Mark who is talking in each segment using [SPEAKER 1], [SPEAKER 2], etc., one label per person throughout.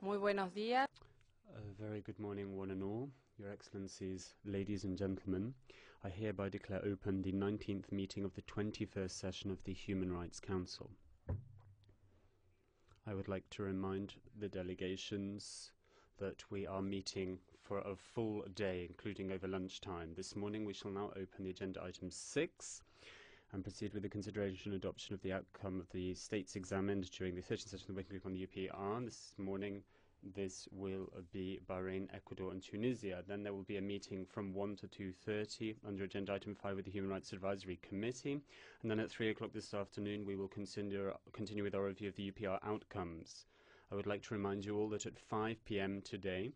[SPEAKER 1] Muy buenos días.
[SPEAKER 2] A very good morning, one and all. Your Excellencies, ladies and gentlemen, I hereby declare open the 19th meeting of the 21st session of the Human Rights Council. I would like to remind the delegations that we are meeting for a full day, including over lunchtime. This morning we shall now open the agenda item 6 and proceed with the consideration and adoption of the outcome of the states examined during the 13th session of the working group on the UPR. This morning this will be Bahrain, Ecuador and Tunisia. Then there will be a meeting from 1 to 2:30 under agenda item 5 with the Human Rights Advisory Committee. And then at 3 o'clock this afternoon we will continue with our review of the UPR outcomes. I would like to remind you all that at 5 p.m. today,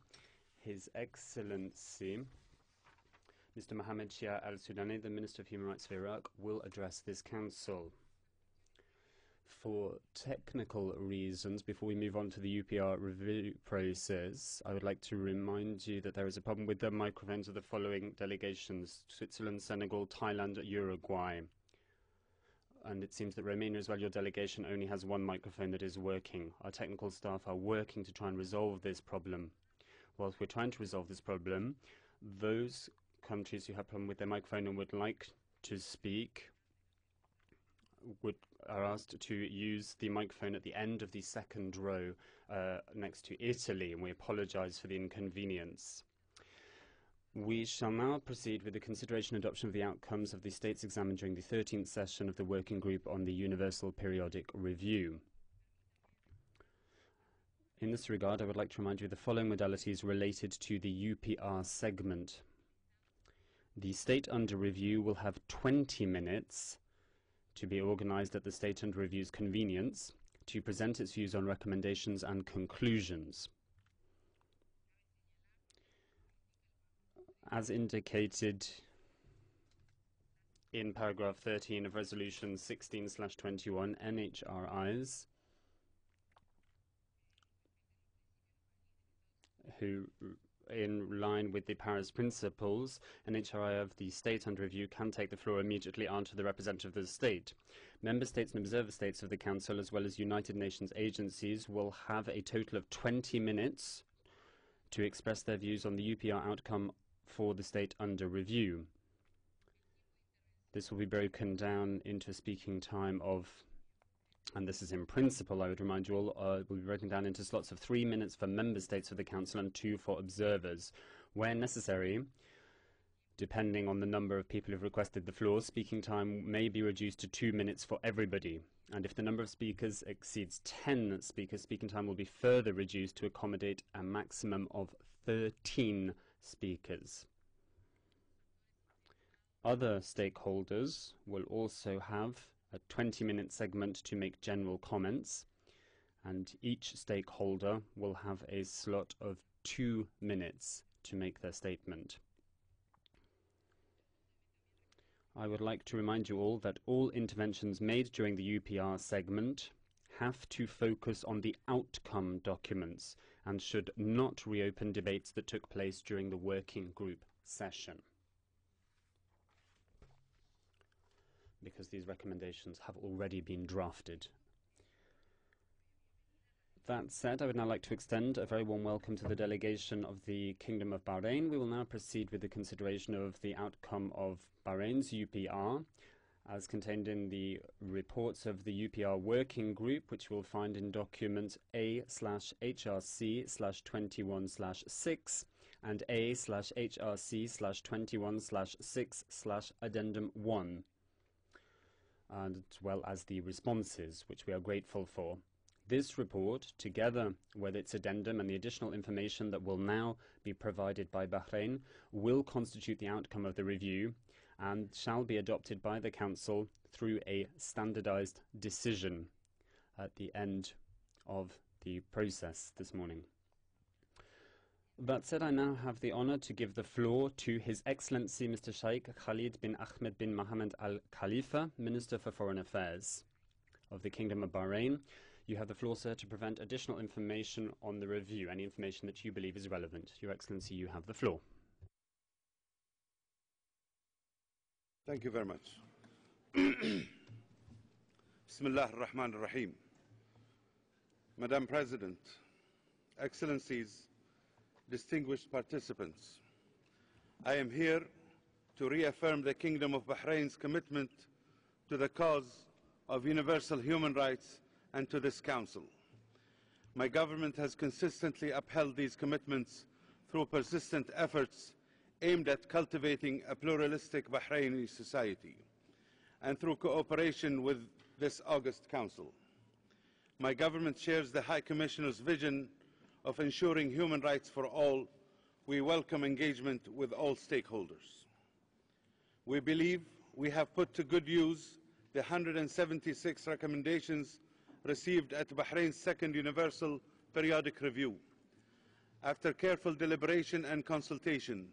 [SPEAKER 2] His Excellency Mr. Mohammed Shia al-Sudani, the Minister of Human Rights of Iraq, will address this council. For technical reasons, before we move on to the UPR review process, I would like to remind you that there is a problem with the microphones of the following delegations: Switzerland, Senegal, Thailand, Uruguay. And it seems that Romania as well, your delegation only has one microphone that is working. Our technical staff are working to try and resolve this problem. Whilst we're trying to resolve this problem, those countries who have a problem with their microphone and would like to speak are asked to use the microphone at the end of the second row next to Italy, and we apologize for the inconvenience. We shall now proceed with the consideration and adoption of the outcomes of the states examined during the 13th session of the Working Group on the Universal Periodic Review. In this regard, I would like to remind you of the following modalities related to the UPR segment. The state under review will have 20 minutes to be organized at the state under review's convenience to present its views on recommendations and conclusions. As indicated in paragraph 13 of resolution 16/21, NHRIs who, in line with the Paris principles, an HRI of the state under review can take the floor immediately after the representative of the state. Member states and observer states of the Council, as well as United Nations agencies, will have a total of 20 minutes to express their views on the UPR outcome for the state under review. This will be broken down into a speaking time of, and this is in principle, I would remind you all, will be broken down into slots of 3 minutes for member states of the Council and 2 for observers. Where necessary, depending on the number of people who've requested the floor, speaking time may be reduced to 2 minutes for everybody. And if the number of speakers exceeds 10 speakers, speaking time will be further reduced to accommodate a maximum of 13 speakers. Other stakeholders will also have a 20-minute segment to make general comments, and each stakeholder will have a slot of 2 minutes to make their statement. I would like to remind you all that all interventions made during the UPR segment have to focus on the outcome documents and should not reopen debates that took place during the working group session, because these recommendations have already been drafted. That said, I would now like to extend a very warm welcome to the delegation of the Kingdom of Bahrain. We will now proceed with the consideration of the outcome of Bahrain's UPR, as contained in the reports of the UPR Working Group, which you will find in document A/HRC/21/6 and A/HRC/21/6/Addendum 1. as well as the responses, which we are grateful for. This report, together with its addendum and the additional information that will now be provided by Bahrain, will constitute the outcome of the review and shall be adopted by the Council through a standardized decision at the end of the process this morning. That said, I now have the honor to give the floor to His Excellency Mr. Sheikh Khalid bin Ahmed bin Mohammed Al Khalifa, Minister for Foreign Affairs of the Kingdom of Bahrain. You have the floor, sir, to present additional information on the review, any information that you believe is relevant. Your Excellency, you have the floor.
[SPEAKER 3] Thank you very much. Bismillah ar-Rahman ar-Rahim. Madam President, Excellencies, distinguished participants, I am here to reaffirm the Kingdom of Bahrain's commitment to the cause of universal human rights and to this Council. My government has consistently upheld these commitments through persistent efforts aimed at cultivating a pluralistic Bahraini society and through cooperation with this August Council. My government shares the High Commissioner's vision of ensuring human rights for all. We welcome engagement with all stakeholders. We believe we have put to good use the 176 recommendations received at Bahrain's second Universal Periodic Review. After careful deliberation and consultation,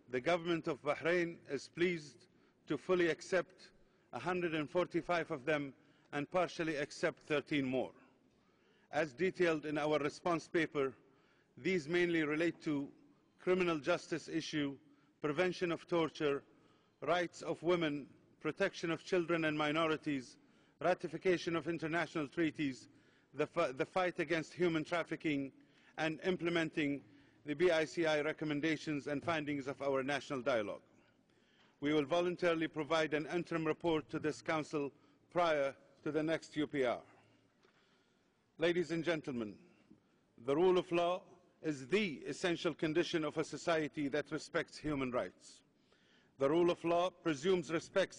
[SPEAKER 3] the government of Bahrain is pleased to fully accept 145 of them and partially accept 13 more. As detailed in our response paper, these mainly relate to criminal justice issue, prevention of torture, rights of women, protection of children and minorities, ratification of international treaties, the fight against human trafficking, and implementing the BICI recommendations and findings of our national dialogue. We will voluntarily provide an interim report to this Council prior to the next UPR. Ladies and gentlemen, the rule of law is the essential condition of a society that respects human rights. The rule of law presumes respect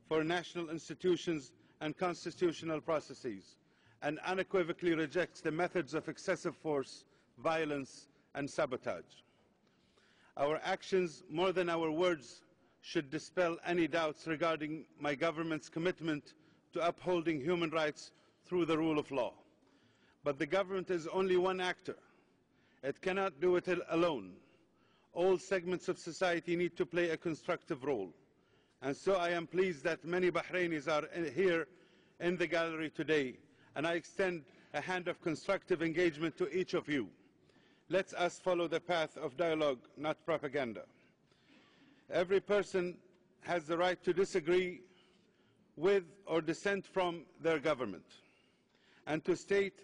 [SPEAKER 3] for national institutions and constitutional processes and unequivocally rejects the methods of excessive force, violence, and sabotage. Our actions, more than our words, should dispel any doubts regarding my government's commitment to upholding human rights through the rule of law. But the government is only one actor. It cannot do it alone. All segments of society need to play a constructive role. And so I am pleased that many Bahrainis are here in the gallery today, and I extend a hand of constructive engagement to each of you. Let us follow the path of dialogue, not propaganda. Every person has the right to disagree with or dissent from their government, and to state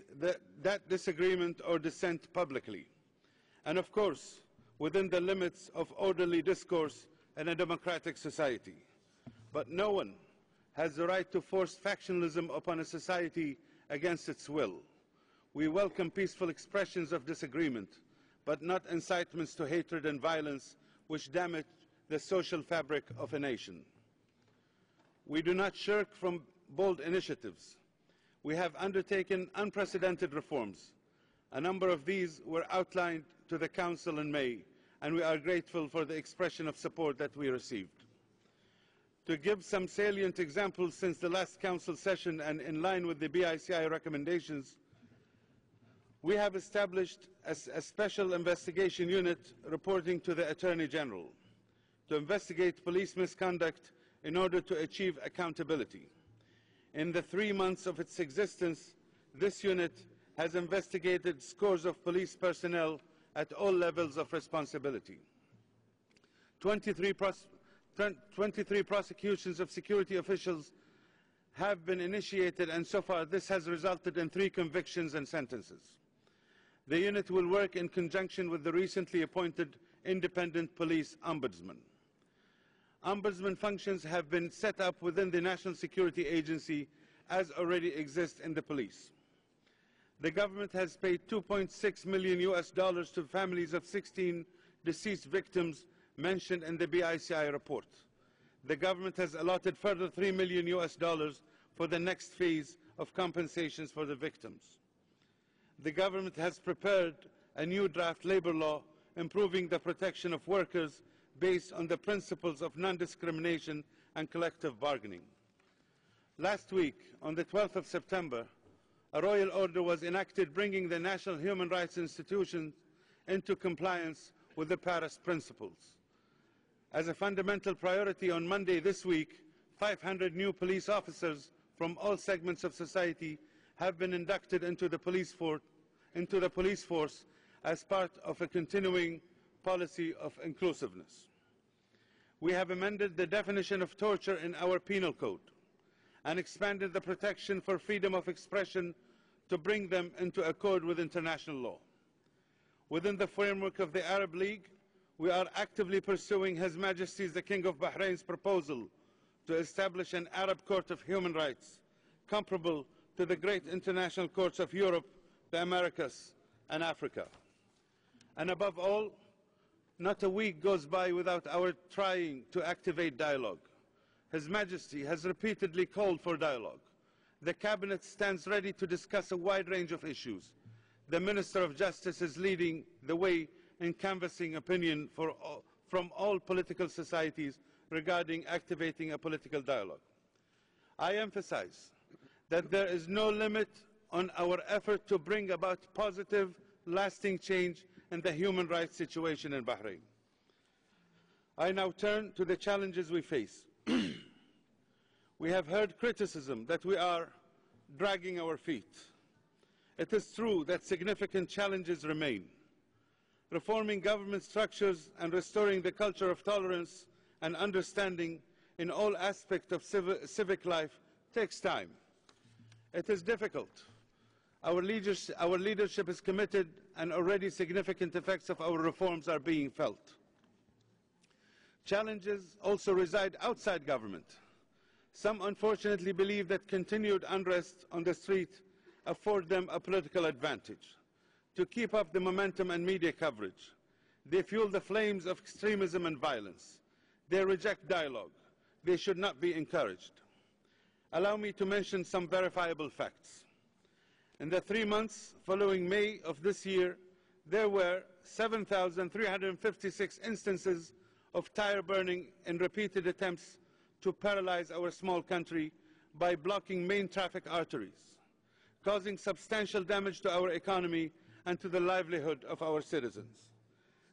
[SPEAKER 3] that disagreement or dissent publicly, and of course within the limits of orderly discourse in a democratic society. But no one has the right to force factionalism upon a society against its will. We welcome peaceful expressions of disagreement, but not incitements to hatred and violence which damage the social fabric of a nation. We do not shirk from bold initiatives. We have undertaken unprecedented reforms. A number of these were outlined to the Council in May, and we are grateful for the expression of support that we received. To give some salient examples since the last Council session and in line with the BICI recommendations, we have established a special investigation unit reporting to the Attorney General to investigate police misconduct in order to achieve accountability. In the 3 months of its existence, this unit has investigated scores of police personnel at all levels of responsibility. 23 prosecutions of security officials have been initiated, and so far this has resulted in 3 convictions and sentences. The unit will work in conjunction with the recently appointed independent police ombudsman. Ombudsman functions have been set up within the National Security Agency as already exists in the police. The government has paid $2.6 million to families of 16 deceased victims mentioned in the BICI report. The government has allotted further $3 million for the next phase of compensations for the victims. The government has prepared a new draft labor law improving the protection of workers based on the principles of non-discrimination and collective bargaining. Last week, on the 12th of September, a royal order was enacted bringing the national human rights institutions into compliance with the Paris principles. As a fundamental priority, on Monday this week, 500 new police officers from all segments of society have been inducted into the police force as part of a continuing policy of inclusiveness. We have amended the definition of torture in our penal code and expanded the protection for freedom of expression to bring them into accord with international law. Within the framework of the Arab League, we are actively pursuing His Majesty the King of Bahrain's proposal to establish an Arab Court of Human Rights, comparable to the great international courts of Europe, the Americas, and Africa. And above all, not a week goes by without our trying to activate dialogue. His Majesty has repeatedly called for dialogue. The Cabinet stands ready to discuss a wide range of issues. The Minister of Justice is leading the way in canvassing opinion from all political societies regarding activating a political dialogue. I emphasize that there is no limit on our effort to bring about positive, lasting change in the human rights situation in Bahrain. I now turn to the challenges we face. We have heard criticism that we are dragging our feet. It is true that significant challenges remain. Reforming government structures and restoring the culture of tolerance and understanding in all aspects of civic life takes time. It is difficult. Our leadership is committed, and already significant effects of our reforms are being felt. Challenges also reside outside government. Some unfortunately believe that continued unrest on the street afford them a political advantage. To keep up the momentum and media coverage, they fuel the flames of extremism and violence. They reject dialogue. They should not be encouraged. Allow me to mention some verifiable facts. In the 3 months following May of this year, there were 7,356 instances of tire burning in repeated attempts to paralyze our small country by blocking main traffic arteries, causing substantial damage to our economy and to the livelihood of our citizens.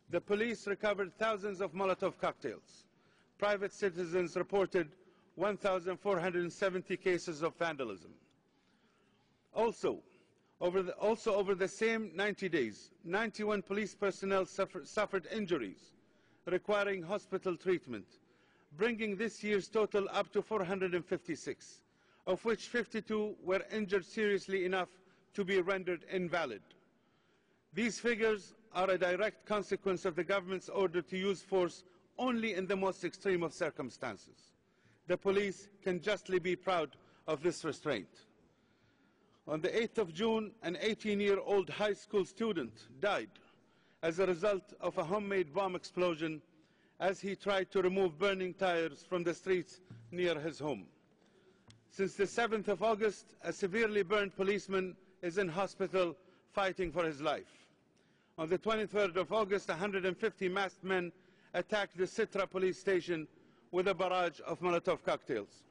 [SPEAKER 3] The police recovered thousands of Molotov cocktails. Private citizens reported 1,470 cases of vandalism. Also, over the same 90 days, 91 police personnel suffered injuries requiring hospital treatment, bringing this year's total up to 456, of which 52 were injured seriously enough to be rendered invalid. These figures are a direct consequence of the government's order to use force only in the most extreme of circumstances. The police can justly be proud of this restraint. On the 8th of June, an 18-year-old high school student died as a result of a homemade bomb explosion as he tried to remove burning tires from the streets near his home. Since the 7th of August, a severely burned policeman is in hospital fighting for his life. On the 23rd of August, 150 masked men attacked the Sitra police station with a barrage of Molotov cocktails.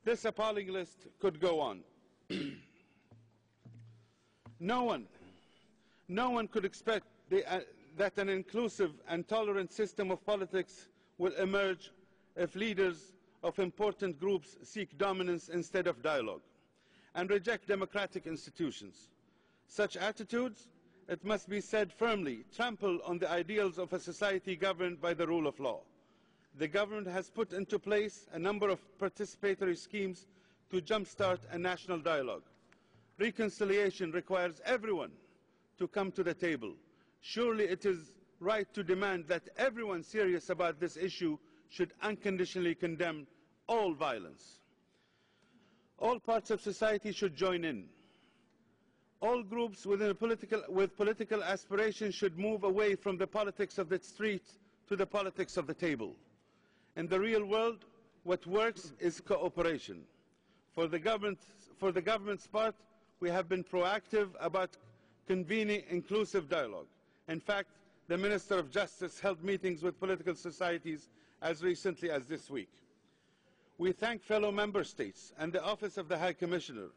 [SPEAKER 3] This appalling list could go on. No one could expect that an inclusive and tolerant system of politics will emerge if leaders of important groups seek dominance instead of dialogue and reject democratic institutions. Such attitudes, it must be said firmly, trample on the ideals of a society governed by the rule of law. The government has put into place a number of participatory schemes to jumpstart a national dialogue. Reconciliation requires everyone to come to the table. Surely it is right to demand that everyone serious about this issue should unconditionally condemn all violence. All parts of society should join in. All groups with political aspirations should move away from the politics of the street to the politics of the table. In the real world, what works is cooperation. For the government's part, we have been proactive about convening inclusive dialogue. In fact, the Minister of Justice held meetings with political societies as recently as this week. We thank fellow Member States and the Office of the High Commissioner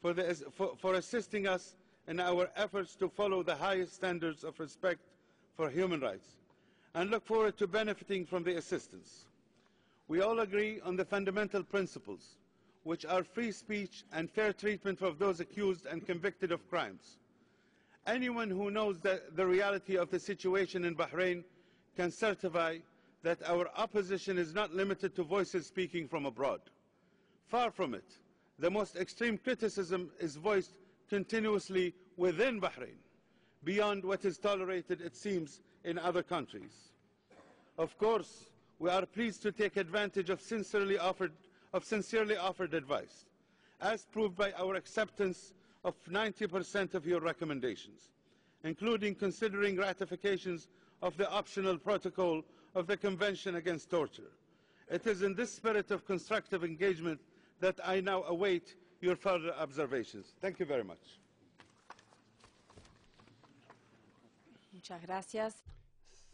[SPEAKER 3] for assisting us in our efforts to follow the highest standards of respect for human rights, and look forward to benefiting from the assistance. We all agree on the fundamental principles, which are free speech and fair treatment of those accused and convicted of crimes. Anyone who knows the reality of the situation in Bahrain can certify that our opposition is not limited to voices speaking from abroad. Far from it. The most extreme criticism is voiced continuously within Bahrain. beyond what is tolerated, it seems, in other countries. Of course, we are pleased to take advantage of sincerely offered advice, as proved by our acceptance of 90% of your recommendations, including considering ratifications of the optional protocol of the Convention Against Torture. It is in this spirit of constructive engagement that I now await your further observations. Thank you very much.
[SPEAKER 1] Muchas gracias.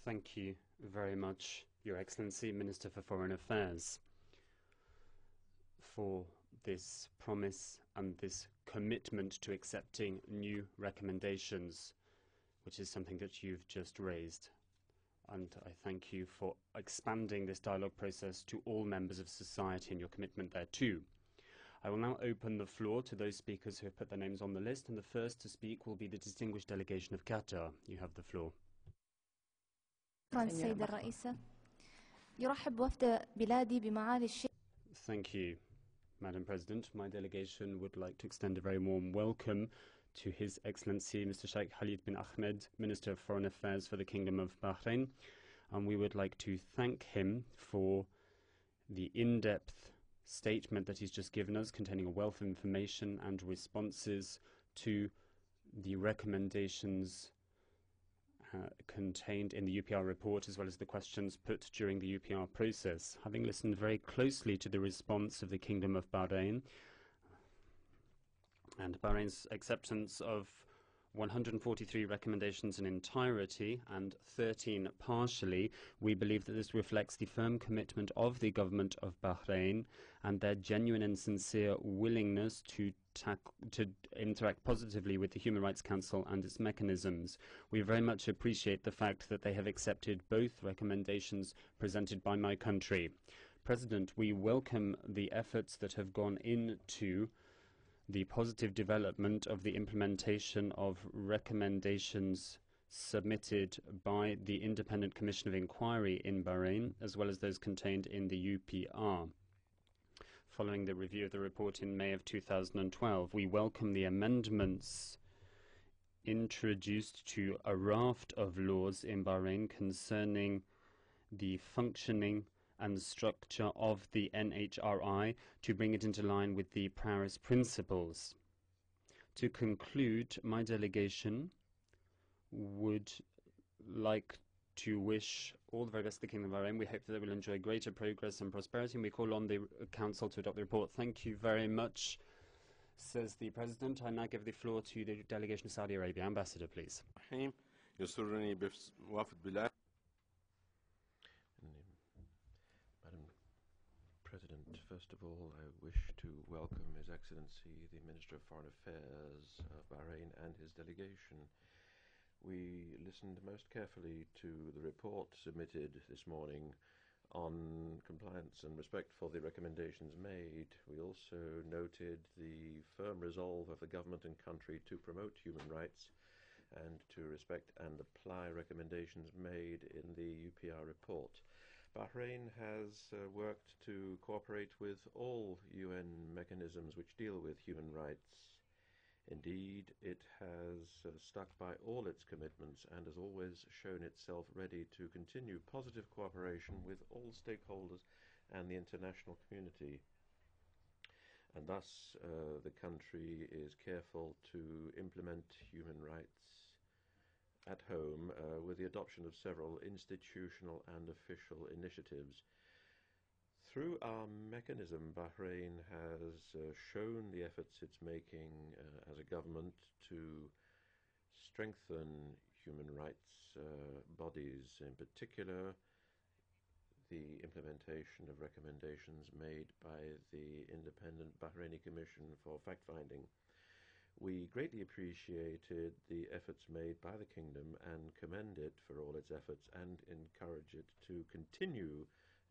[SPEAKER 2] Thank you very much, Your Excellency, Minister for Foreign Affairs, for this promise and this commitment to accepting new recommendations, which is something that you've just raised. And I thank you for expanding this dialogue process to all members of society and your commitment there too. I will now open the floor to those speakers who have put their names on the list, and the first to speak will be the distinguished delegation of Qatar. You have the floor.
[SPEAKER 4] السيدة الرئيسة يرحب وفد بلادي بمعالي الشيخ.
[SPEAKER 2] Thank you, Madam President. My delegation would like to extend a very warm welcome to His Excellency Mr. Sheikh Khalid bin Ahmed, Minister of Foreign Affairs for the Kingdom of Bahrain, and we would like to thank him for the in-depth statement that he's just given us, containing a wealth of information and responses to the recommendations contained in the UPR report, as well as the questions put during the UPR process. Having listened very closely to the response of the Kingdom of Bahrain and Bahrain's acceptance of 143 recommendations in entirety and 13 partially, we believe that this reflects the firm commitment of the government of Bahrain and their genuine and sincere willingness to interact positively with the Human Rights Council and its mechanisms. We very much appreciate the fact that they have accepted both recommendations presented by my country. President, we welcome the efforts that have gone into the positive development of the implementation of recommendations submitted by the Independent Commission of Inquiry in Bahrain, as well as those contained in the UPR. Following the review of the report in May of 2012, we welcome the amendments introduced to a raft of laws in Bahrain concerning the functioning and structure of the NHRI to bring it into line with the Paris Principles. To conclude, my delegation would like to wish all the very best to the Kingdom of Bahrain. We hope that they will enjoy greater progress and prosperity, and we call on the Council to adopt the report. Thank you very much, says the President. I now give the floor to the delegation of Saudi Arabia. Ambassador, please.
[SPEAKER 5] President, first of all, I wish to welcome His Excellency, the Minister of Foreign Affairs of Bahrain and his delegation. We listened most carefully to the report submitted this morning on compliance and respect for the recommendations made. We also noted the firm resolve of the government and country to promote human rights and to respect and apply recommendations made in the UPR report. Bahrain has worked to cooperate with all UN mechanisms which deal with human rights. Indeed, it has stuck by all its commitments and has always shown itself ready to continue positive cooperation with all stakeholders and the international community. And thus, the country is careful to implement human rights at home with the adoption of several institutional and official initiatives. Through our mechanism, Bahrain has shown the efforts it's making as a government to strengthen human rights bodies, in particular the implementation of recommendations made by the Independent Bahraini Commission for Fact-Finding. We greatly appreciated the efforts made by the Kingdom and commend it for all its efforts and encourage it to continue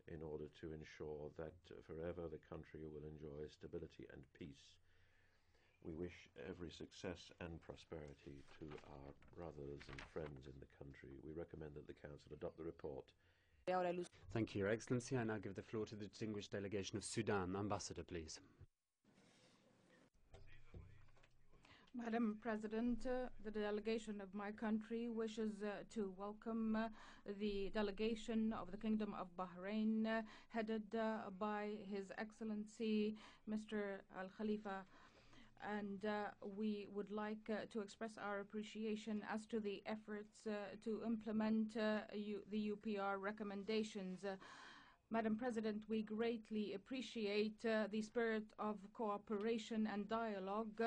[SPEAKER 5] in order to ensure that forever the country will enjoy stability and peace. We wish every success and prosperity to our brothers and friends in the country. We recommend that the Council adopt the report.
[SPEAKER 2] Thank you, Your Excellency. I now give the floor to the distinguished delegation of Sudan. Ambassador, please.
[SPEAKER 6] Madam President, the delegation of my country wishes to welcome the delegation of the Kingdom of Bahrain, headed by His Excellency Mr. Al Khalifa. And we would like to express our appreciation as to the efforts to implement the UPR recommendations. Madam President, we greatly appreciate the spirit of cooperation and dialogue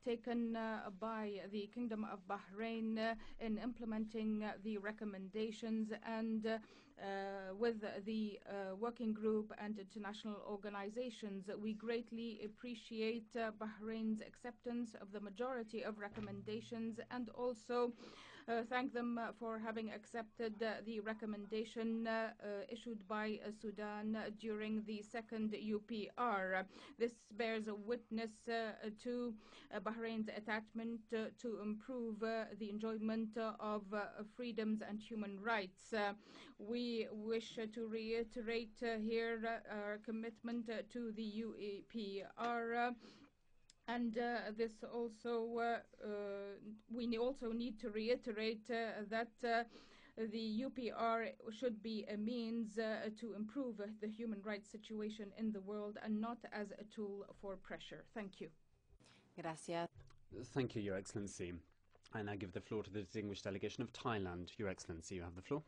[SPEAKER 6] taken by the Kingdom of Bahrain in implementing the recommendations and with the working group and international organizations. We greatly appreciate Bahrain's acceptance of the majority of recommendations and also thank them for having accepted the recommendation issued by Sudan during the second UPR. This bears a witness to Bahrain's attachment to improve the enjoyment of freedoms and human rights. We wish to reiterate here our commitment to the UPR. And this also, we also need to reiterate that the UPR should be a means to improve the human rights situation in the world and not as a tool for pressure. Thank you.
[SPEAKER 1] Gracias.
[SPEAKER 2] Thank you, Your Excellency. I now give the floor to the distinguished delegation of Thailand. Your Excellency, you have the floor.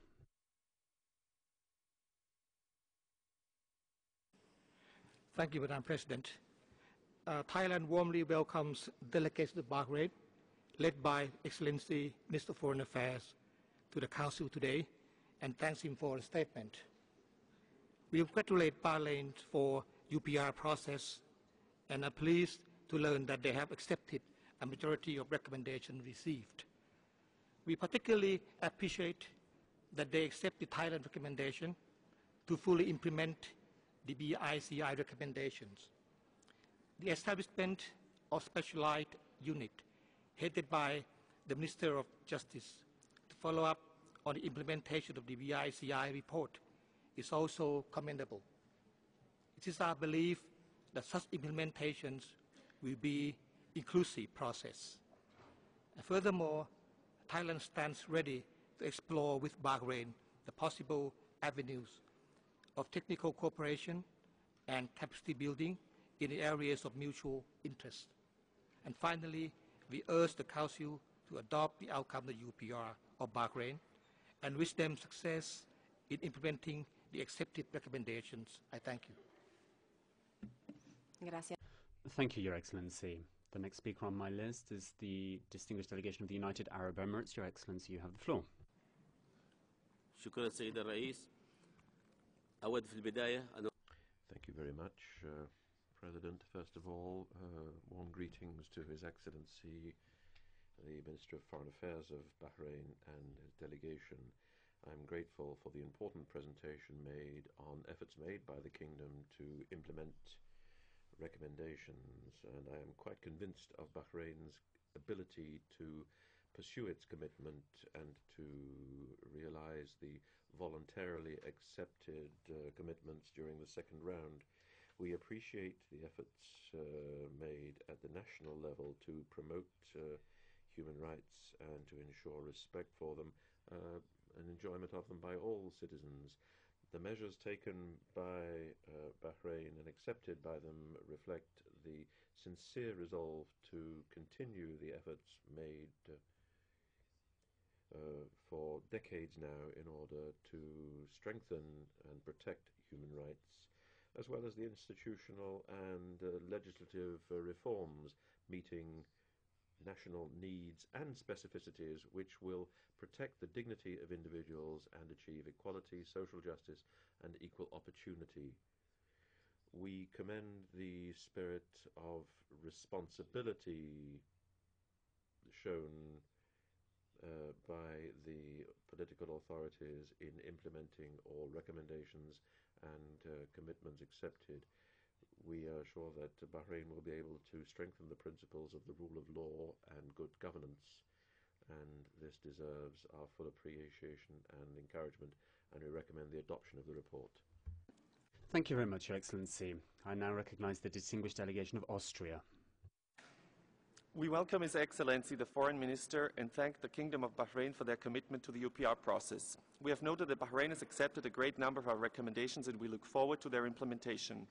[SPEAKER 7] Thank you, Madam President. Thailand warmly welcomes delegates to Bahrain, led by Excellency Minister of Foreign Affairs, to the Council today, and thanks him for a statement. We congratulate Bahrain for UPR process and are pleased to learn that they have accepted a majority of recommendations received. We particularly appreciate that they accept the Thailand recommendation to fully implement the BICI recommendations. The establishment of specialized unit headed by the Minister of Justice to follow up on the implementation of the BICI report is also commendable. It is our belief that such implementations will be inclusive process. And furthermore, Thailand stands ready to explore with Bahrain the possible avenues of technical cooperation and capacity building in the areas of mutual interest. And finally, we urge the Council to adopt the outcome of the UPR of Bahrain and wish them success in implementing the accepted recommendations. I thank you.
[SPEAKER 1] Gracias.
[SPEAKER 2] Thank you, Your Excellency. The next speaker on my list is the distinguished delegation of the United Arab Emirates. Your Excellency, you have the floor.
[SPEAKER 8] شكرا سيد الرئيس. أود في البداية أن
[SPEAKER 5] Thank you very much, President. First of all, warm greetings to His Excellency, the Minister of Foreign Affairs of Bahrain and his delegation. I'm grateful for the important presentation made on efforts made by the Kingdom to implement recommendations, and I am quite convinced of Bahrain's ability to pursue its commitment and to realize the voluntarily accepted commitments during the second round. We appreciate the efforts made at the national level to promote human rights and to ensure respect for them and enjoyment of them by all citizens. The measures taken by Bahrain and accepted by them reflect the sincere resolve to continue the efforts made for decades now in order to strengthen and protect human rights, as well as the institutional and legislative reforms meeting national needs and specificities which will protect the dignity of individuals and achieve equality, social justice and equal opportunity. We commend the spirit of responsibility shown by the political authorities in implementing all recommendations and commitments accepted. We are sure that Bahrain will be able to strengthen the principles of the rule of law and good governance, and this deserves our full appreciation and encouragement, and we recommend the adoption of the report.
[SPEAKER 2] Thank you very much, Your Excellency. I now recognize the distinguished delegation of Austria.
[SPEAKER 9] We welcome His Excellency the Foreign Minister and thank the Kingdom of Bahrain for their commitment to the UPR process. We have noted that Bahrain has accepted a great number of our recommendations and we look forward to their implementation.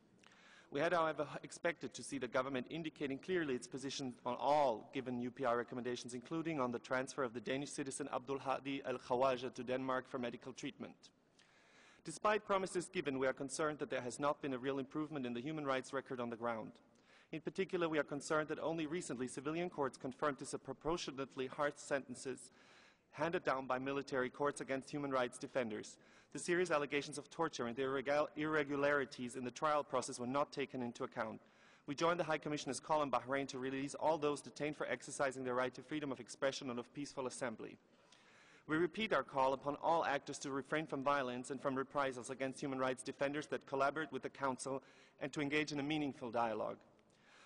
[SPEAKER 9] We had, however, expected to see the government indicating clearly its position on all given UPR recommendations, including on the transfer of the Danish citizen Abdul Hadi al-Khawaja to Denmark for medical treatment. Despite promises given, we are concerned that there has not been a real improvement in the human rights record on the ground. In particular, we are concerned that only recently civilian courts confirmed disproportionately harsh sentences handed down by military courts against human rights defenders. The serious allegations of torture and the irregularities in the trial process were not taken into account. We join the High Commissioner's call on Bahrain to release all those detained for exercising their right to freedom of expression and of peaceful assembly. We repeat our call upon all actors to refrain from violence and from reprisals against human rights defenders, that collaborate with the Council, and to engage in a meaningful dialogue.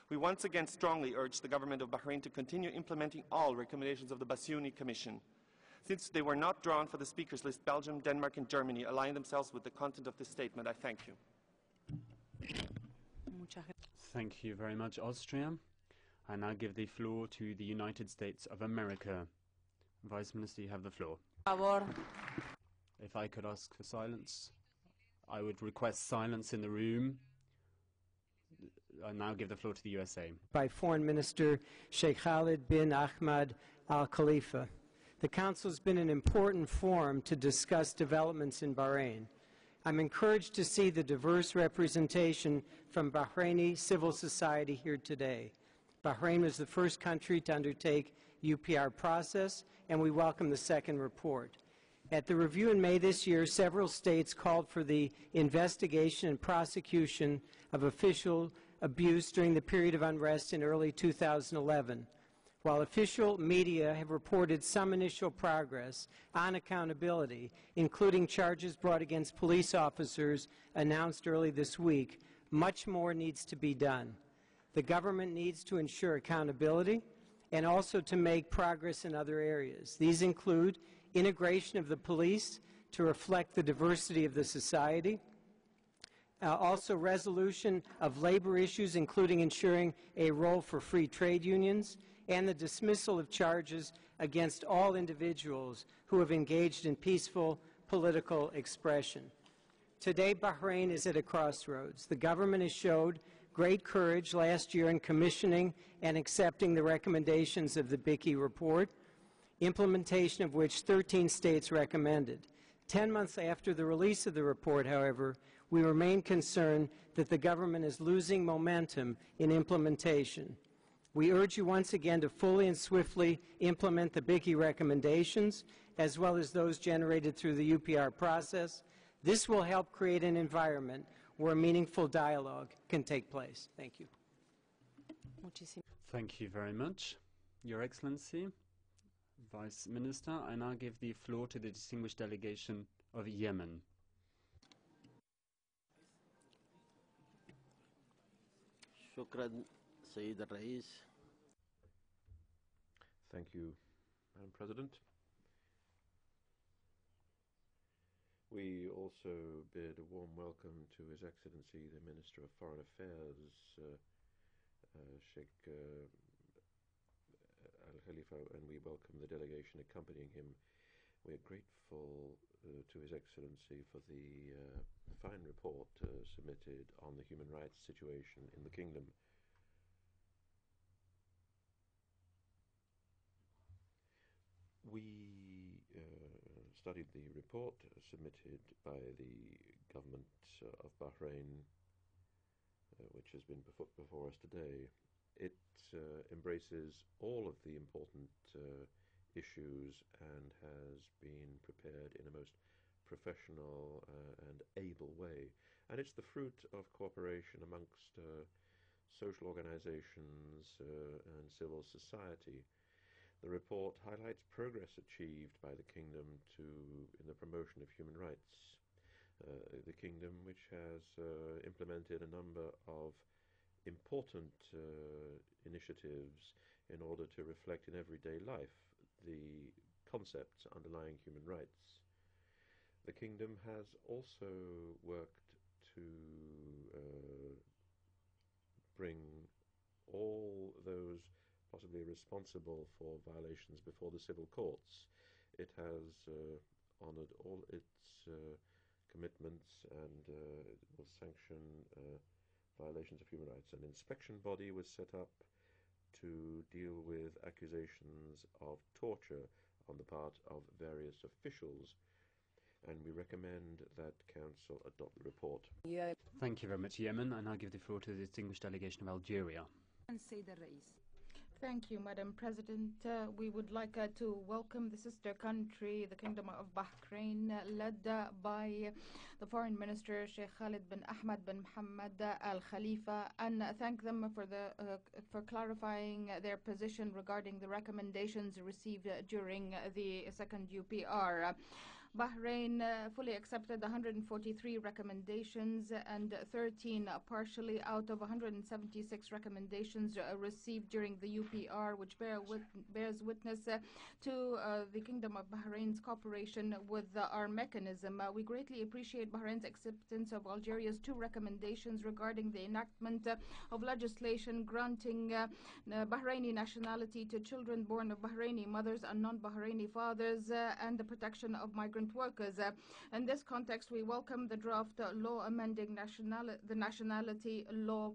[SPEAKER 9] We once again strongly urge the government of Bahrain to continue implementing all recommendations of the Bassiouni Commission. Since they were not drawn for the speakers list, Belgium, Denmark and Germany align themselves with the content of this statement. I thank you.
[SPEAKER 2] Thank you very much, Austria. I now give the floor to the United States of America. Vice Minister, you have the floor. If I could ask for silence, I would request silence in the room. I now give the floor to the USA.
[SPEAKER 10] By Foreign Minister Sheikh Khalid bin Ahmed Al Khalifa. The Council has been an important forum to discuss developments in Bahrain. I'm encouraged to see the diverse representation from Bahraini civil society here today. Bahrain was the first country to undertake UPR process, and we welcome the second report. At the review in May this year, several states called for the investigation and prosecution of official abuse during the period of unrest in early 2011. While official media have reported some initial progress on accountability, including charges brought against police officers announced early this week, much more needs to be done. The government needs to ensure accountability and also to make progress in other areas. These include integration of the police to reflect the diversity of the society, also resolution of labor issues, including ensuring a role for free trade unions, and the dismissal of charges against all individuals who have engaged in peaceful political expression. Today, Bahrain is at a crossroads. The government has showed great courage last year in commissioning and accepting the recommendations of the Biki report, implementation of which 13 states recommended. 10 months after the release of the report, however, we remain concerned that the government is losing momentum in implementation. We urge you once again to fully and swiftly implement the Biki recommendations, as well as those generated through the UPR process. This will help create an environment where meaningful dialogue can take place. Thank you.
[SPEAKER 2] Thank you very much, Your Excellency. Vice Minister, I now give the floor to the distinguished delegation of Yemen.
[SPEAKER 8] شكرا سيد الرئيس.
[SPEAKER 5] Thank you, Madam President. We also bid a warm welcome to His Excellency the Minister of Foreign Affairs, Sheikh Al Khalifa, and we welcome the delegation accompanying him. We are grateful to His Excellency for the fine report submitted on the human rights situation in the Kingdom. We studied the report submitted by the government of Bahrain, which has been put before us today. It embraces all of the important issues and has been prepared in a most professional and able way. And it's the fruit of cooperation amongst social organizations and civil society. The report highlights progress achieved by the Kingdom in the promotion of human rights. The Kingdom, which has implemented a number of important initiatives in order to reflect in everyday life the concepts underlying human rights. The Kingdom has also worked to bring all those possibly responsible for violations before the civil courts. It has honored all its commitments and will sanction violations of human rights. An inspection body was set up to deal with accusations of torture on the part of various officials, and we recommend that Council adopt the report.
[SPEAKER 2] Thank you very much, Yemen, and I'll give the floor to the distinguished delegation of Algeria.
[SPEAKER 6] Thank you, Madam President. We would like to welcome the sister country, the Kingdom of Bahrain, led by the Foreign Minister Sheikh Khalid bin Ahmed bin Mohammed Al Khalifa, and thank them for clarifying their position regarding the recommendations received during the second UPR. Bahrain fully accepted 143 recommendations and 13 partially out of 176 recommendations received during the UPR, which bears witness to the Kingdom of Bahrain's cooperation with our mechanism. We greatly appreciate Bahrain's acceptance of Algeria's 2 recommendations regarding the enactment of legislation granting Bahraini nationality to children born of Bahraini mothers and non-Bahraini fathers and the protection of migrant workers. In this context, we welcome the draft law amending the nationality law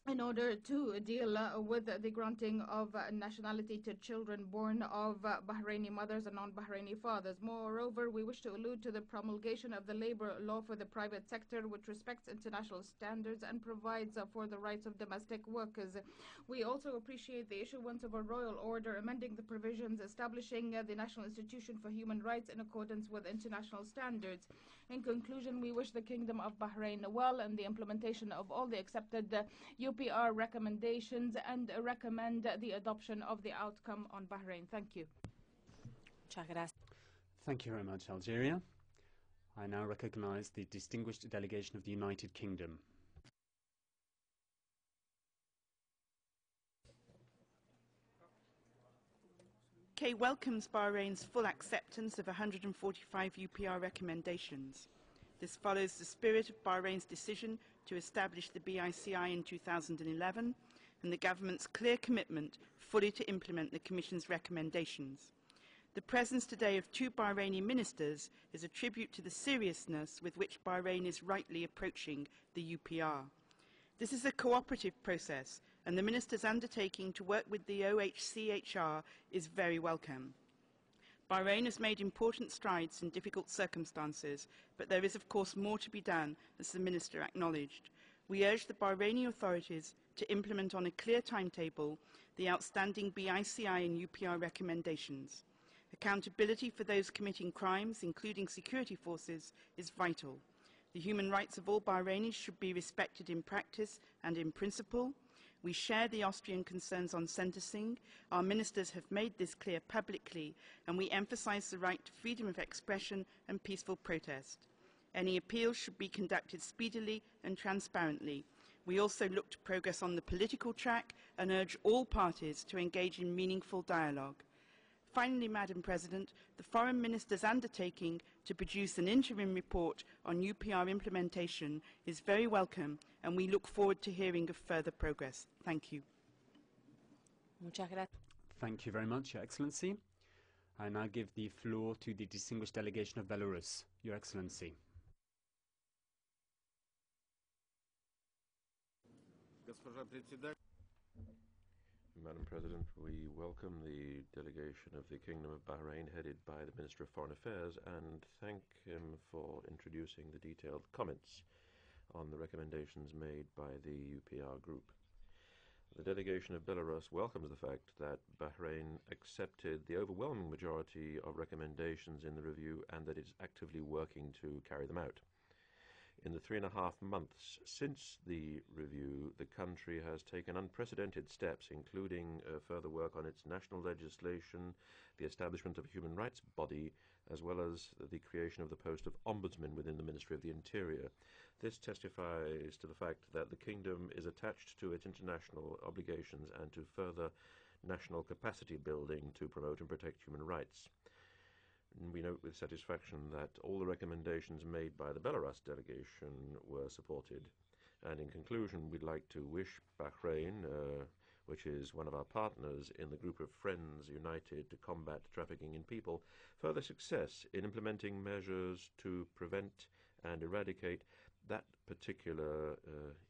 [SPEAKER 6] in order to deal with the granting of nationality to children born of Bahraini mothers and non-Bahraini fathers. Moreover, we wish to allude to the promulgation of the labor law for the private sector, which respects international standards and provides for the rights of domestic workers. We also appreciate the issuance of a royal order amending the provisions establishing the National Institution for Human Rights in accordance with international standards. In conclusion, we wish the Kingdom of Bahrain well in the implementation of all the accepted UPR recommendations and recommend the adoption of the outcome on Bahrain. Thank you.
[SPEAKER 2] Thank you very much, Algeria. I now recognize the distinguished delegation of the United Kingdom.
[SPEAKER 11] UK welcomes Bahrain's full acceptance of 145 UPR recommendations. This follows the spirit of Bahrain's decision to establish the BICI in 2011 and the government's clear commitment fully to implement the Commission's recommendations. The presence today of 2 Bahraini ministers is a tribute to the seriousness with which Bahrain is rightly approaching the UPR. This is a cooperative process, and the ministers' undertaking to work with the OHCHR is very welcome. Bahrain has made important strides in difficult circumstances, but there is of course more to be done, as the Minister acknowledged. We urge the Bahraini authorities to implement on a clear timetable the outstanding BICI and UPR recommendations. Accountability for those committing crimes, including security forces, is vital. The human rights of all Bahrainis should be respected in practice and in principle. We share the Austrian concerns on sentencing. Our ministers have made this clear publicly, and we emphasize the right to freedom of expression and peaceful protest. Any appeals should be conducted speedily and transparently. We also look to progress on the political track and urge all parties to engage in meaningful dialogue. Finally, Madam President, the Foreign Minister's undertaking to produce an interim report on UPR implementation is very welcome, and we look forward to hearing of further progress. Thank you.
[SPEAKER 2] Thank you very much, Your Excellency. I now give the floor to the distinguished delegation of Belarus, Your Excellency.
[SPEAKER 5] Madam President, we welcome the delegation of the Kingdom of Bahrain headed by the Minister of Foreign Affairs and thank him for introducing the detailed comments on the recommendations made by the UPR group. The delegation of Belarus welcomes the fact that Bahrain accepted the overwhelming majority of recommendations in the review and that it is actively working to carry them out. In the 3.5 months since the review, the country has taken unprecedented steps, including further work on its national legislation, the establishment of a human rights body, as well as the creation of the post of Ombudsman within the Ministry of the Interior. This testifies to the fact that the Kingdom is attached to its international obligations and to further national capacity building to promote and protect human rights. We note with satisfaction that all the recommendations made by the Belarus delegation were supported. And in conclusion, we'd like to wish Bahrain which is one of our partners in the group of Friends United to Combat Trafficking in People, further success in implementing measures to prevent and eradicate that particular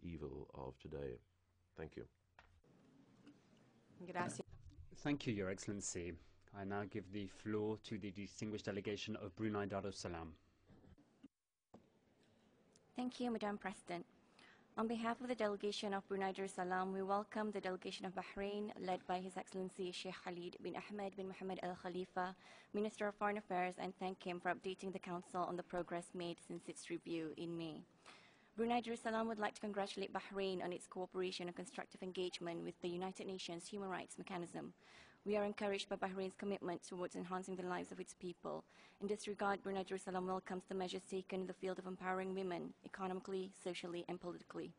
[SPEAKER 5] evil of today. Thank you.
[SPEAKER 1] Gracias.
[SPEAKER 2] Thank you, Your Excellency. I now give the floor to the distinguished delegation of Brunei Darussalam.
[SPEAKER 12] Thank you, Madam President. On behalf of the delegation of Brunei Darussalam, we welcome the delegation of Bahrain, led by His Excellency Sheikh Khalid bin Ahmed bin Mohammed Al Khalifa, Minister of Foreign Affairs, and thank him for updating the Council on the progress made since its review in May. Brunei Darussalam would like to congratulate Bahrain on its cooperation and constructive engagement with the United Nations Human Rights Mechanism. We are encouraged by Bahrain's commitment towards enhancing the lives of its people. In this regard, Brunei Darussalam welcomes the measures taken in the field of empowering women, economically, socially, and politically.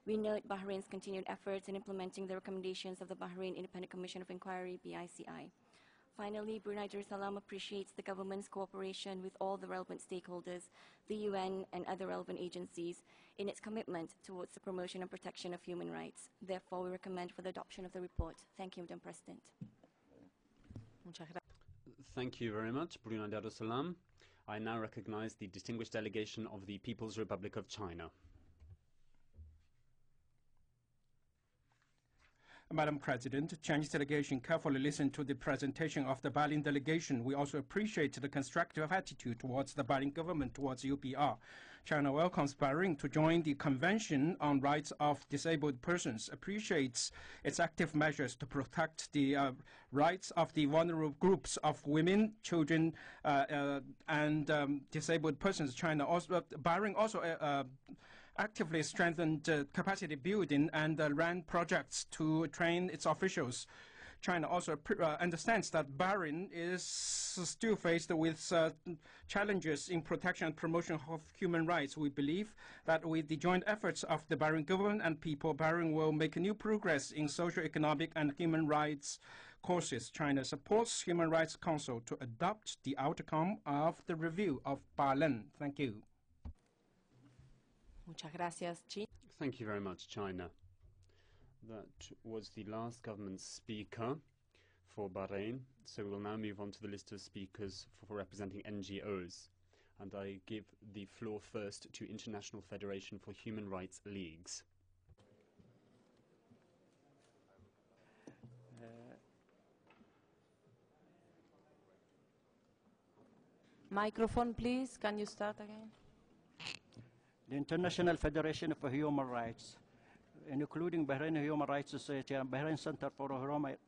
[SPEAKER 12] We note Bahrain's continued efforts in implementing the recommendations of the Bahrain Independent Commission of Inquiry, BICI. Finally, Brunei Darussalam appreciates the government's cooperation with all the relevant stakeholders, the UN and other relevant agencies, in its commitment towards the promotion and protection of human rights. Therefore, we recommend for the adoption of the report. Thank you, Madam President.
[SPEAKER 2] Thank you very much, Brunei Darussalam. I now recognize the distinguished delegation of the People's Republic of China.
[SPEAKER 13] Madam President, Chinese delegation carefully listened to the presentation of the Bahrain delegation. We also appreciate the constructive attitude towards the Bahrain government towards UPR. China welcomes Bahrain to join the Convention on Rights of Disabled Persons, appreciates its active measures to protect the rights of the vulnerable groups of women, children, and disabled persons. Bahrain also actively strengthened capacity building and ran projects to train its officials. China also understands that Bahrain is still faced with challenges in protection and promotion of human rights. We believe that with the joint efforts of the Bahrain government and people, Bahrain will make new progress in social, economic, and human rights courses. China supports Human Rights Council to adopt the outcome of the review of Bahrain. Thank you.
[SPEAKER 1] Muchas gracias, China.
[SPEAKER 2] Thank you very much, China. That was the last government speaker for Bahrain. So we will now move on to the list of speakers for representing NGOs. And I give the floor first to International Federation for Human Rights Leagues.
[SPEAKER 1] Microphone, please. Can you start again?
[SPEAKER 14] The International Federation for Human Rights, including Bahrain Human Rights Society and Bahrain Center for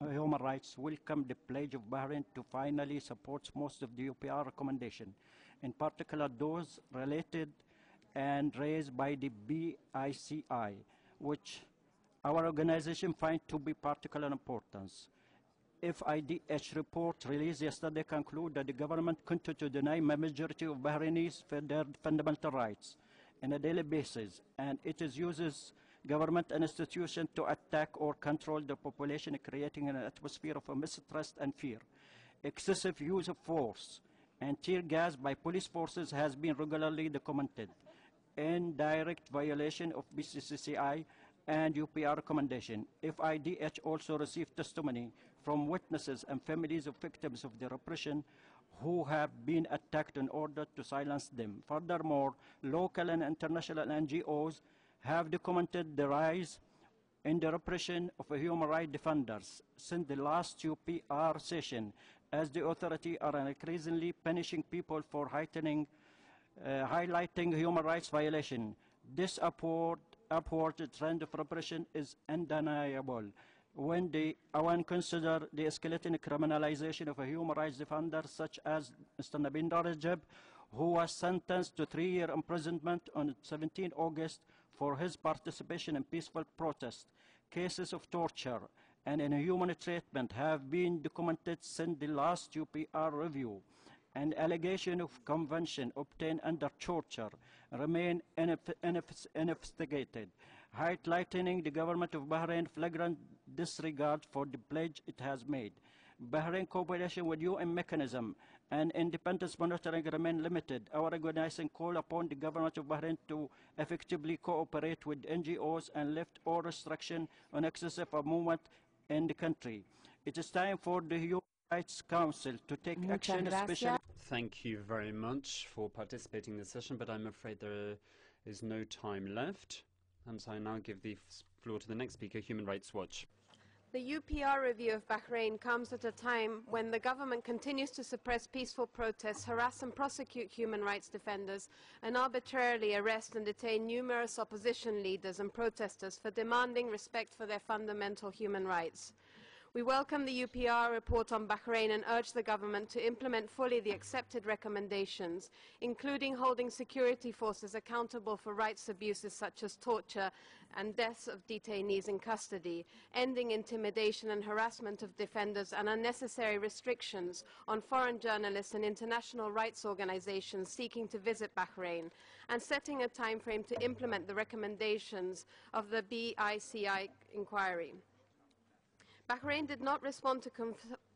[SPEAKER 14] Human Rights, welcome the pledge of Bahrain to finally support most of the UPR recommendations, in particular those related and raised by the BICI, which our organization finds to be particular importance. FIDH report released yesterday conclude that the government continues to deny a majority of Bahrainis their fundamental rights on a daily basis, and it uses government and institutions to attack or control the population, creating an atmosphere of mistrust and fear. Excessive use of force and tear gas by police forces has been regularly documented, in direct violation of BCCI and UPR recommendation. FIDH also received testimony from witnesses and families of victims of the repression who have been attacked in order to silence them. Furthermore, local and international NGOs have documented the rise in the repression of human rights defenders since the last UPR session, as the authorities are increasingly punishing people for highlighting human rights violations. This upward trend of repression is undeniable. When consider the escalating criminalization of a human rights defender such as Mr. Nabin Rajab, who was sentenced to 3-year imprisonment on 17 August for his participation in peaceful protest. Cases of torture and inhuman treatment have been documented since the last UPR review. An allegation of convention obtained under torture remain uninvestigated, highlighting the government of Bahrain flagrant disregard for the pledge it has made. Bahrain cooperation with UN mechanism and independence monitoring remain limited. Our organization call upon the government of Bahrain to effectively cooperate with NGOs and lift all restriction on excessive movement in the country. It is time for the Human Rights Council to take action, especially...
[SPEAKER 2] Thank you very much for participating in the session, but I'm afraid there is no time left. And so I now give the floor to the next speaker, Human Rights Watch.
[SPEAKER 15] The UPR review of Bahrain comes at a time when the government continues to suppress peaceful protests, harass and prosecute human rights defenders, and arbitrarily arrest and detain numerous opposition leaders and protesters for demanding respect for their fundamental human rights. We welcome the UPR report on Bahrain and urge the government to implement fully the accepted recommendations, including holding security forces accountable for rights abuses such as torture and deaths of detainees in custody, ending intimidation and harassment of defenders and unnecessary restrictions on foreign journalists and international rights organizations seeking to visit Bahrain, and setting a time frame to implement the recommendations of the BICI inquiry. Bahrain did not respond to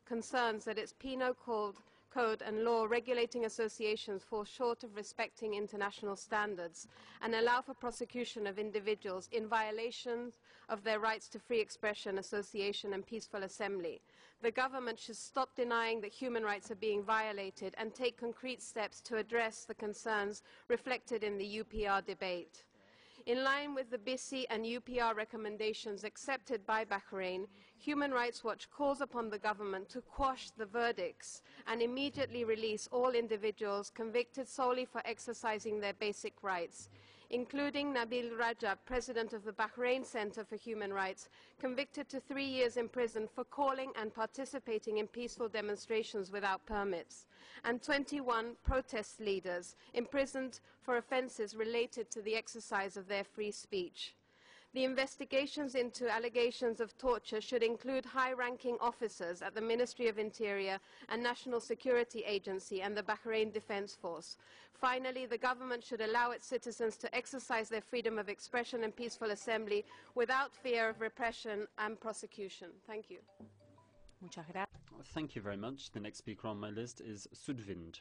[SPEAKER 15] concerns that its penal code and law regulating associations fall short of respecting international standards and allow for prosecution of individuals in violation of their rights to free expression, association and peaceful assembly. The government should stop denying that human rights are being violated and take concrete steps to address the concerns reflected in the UPR debate. In line with the BICI and UPR recommendations accepted by Bahrain, Human Rights Watch calls upon the government to quash the verdicts and immediately release all individuals convicted solely for exercising their basic rights, including Nabil Rajab, president of the Bahrain Center for Human Rights, convicted to 3 years in prison for calling and participating in peaceful demonstrations without permits, and 21 protest leaders imprisoned for offences related to the exercise of their free speech. The investigations into allegations of torture should include high-ranking officers at the Ministry of Interior and National Security Agency and the Bahrain Defense Force. Finally, the government should allow its citizens to exercise their freedom of expression and peaceful assembly without fear of repression and prosecution. Thank you.
[SPEAKER 2] Thank you very much. The next speaker on my list is Sudvind.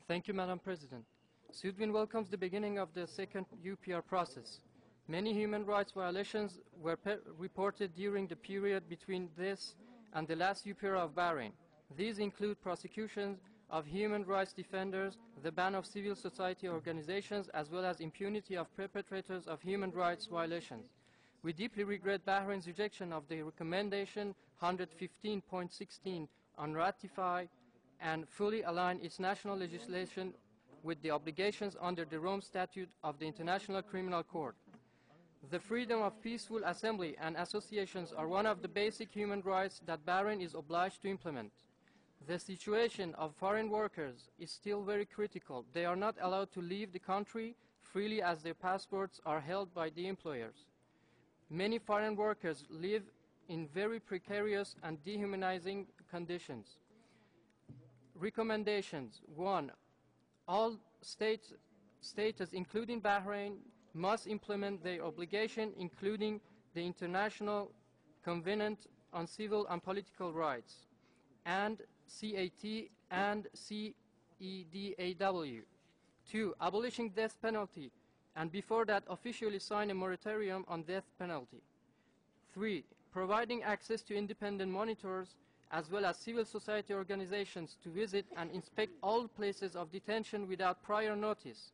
[SPEAKER 16] Thank you, Madam President. Sudvin welcomes the beginning of the second UPR process. Many human rights violations were reported during the period between this and the last UPR of Bahrain. These include prosecutions of human rights defenders, the ban of civil society organizations, as well as impunity of perpetrators of human rights violations. We deeply regret Bahrain's rejection of the recommendation 115.16 on ratify and fully align its national legislation with the obligations under the Rome Statute of the International Criminal Court. The freedom of peaceful assembly and associations are one of the basic human rights that Bahrain is obliged to implement. The situation of foreign workers is still very critical. They are not allowed to leave the country freely as their passports are held by the employers. Many foreign workers live in very precarious and dehumanizing conditions. Recommendations. 1. All states, including Bahrain, must implement their obligation, including the International Covenant on Civil and Political Rights, and CAT and CEDAW. 2. Abolishing death penalty, and before that officially sign a moratorium on death penalty. 3. Providing access to independent monitors as well as civil society organizations to visit and inspect all places of detention without prior notice.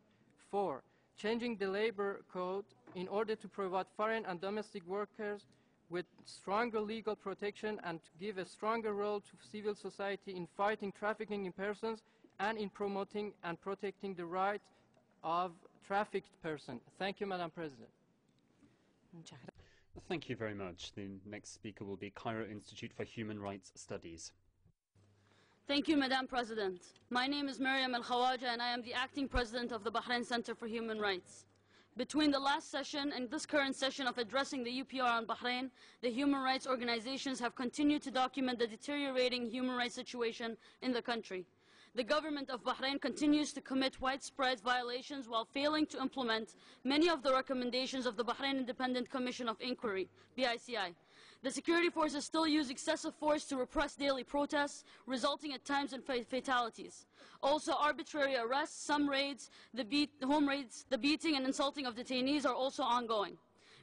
[SPEAKER 16] 4. Changing the labor code in order to provide foreign and domestic workers with stronger legal protection and to give a stronger role to civil society in fighting trafficking in persons and in promoting and protecting the right of trafficked persons. Thank you, Madam President.
[SPEAKER 2] Thank you very much. The next speaker will be Cairo Institute for Human Rights Studies.
[SPEAKER 17] Thank you, Madam President. My name is Mariam Al-Khawaja and I am the acting president of the Bahrain Center for Human Rights. Between the last session and this current session of addressing the UPR on Bahrain, the human rights organizations have continued to document the deteriorating human rights situation in the country. The government of Bahrain continues to commit widespread violations while failing to implement many of the recommendations of the Bahrain Independent Commission of Inquiry, BICI. The security forces still use excessive force to repress daily protests, resulting at times in fatalities. Also, arbitrary arrests, some raids, home raids, the beating and insulting of detainees are also ongoing.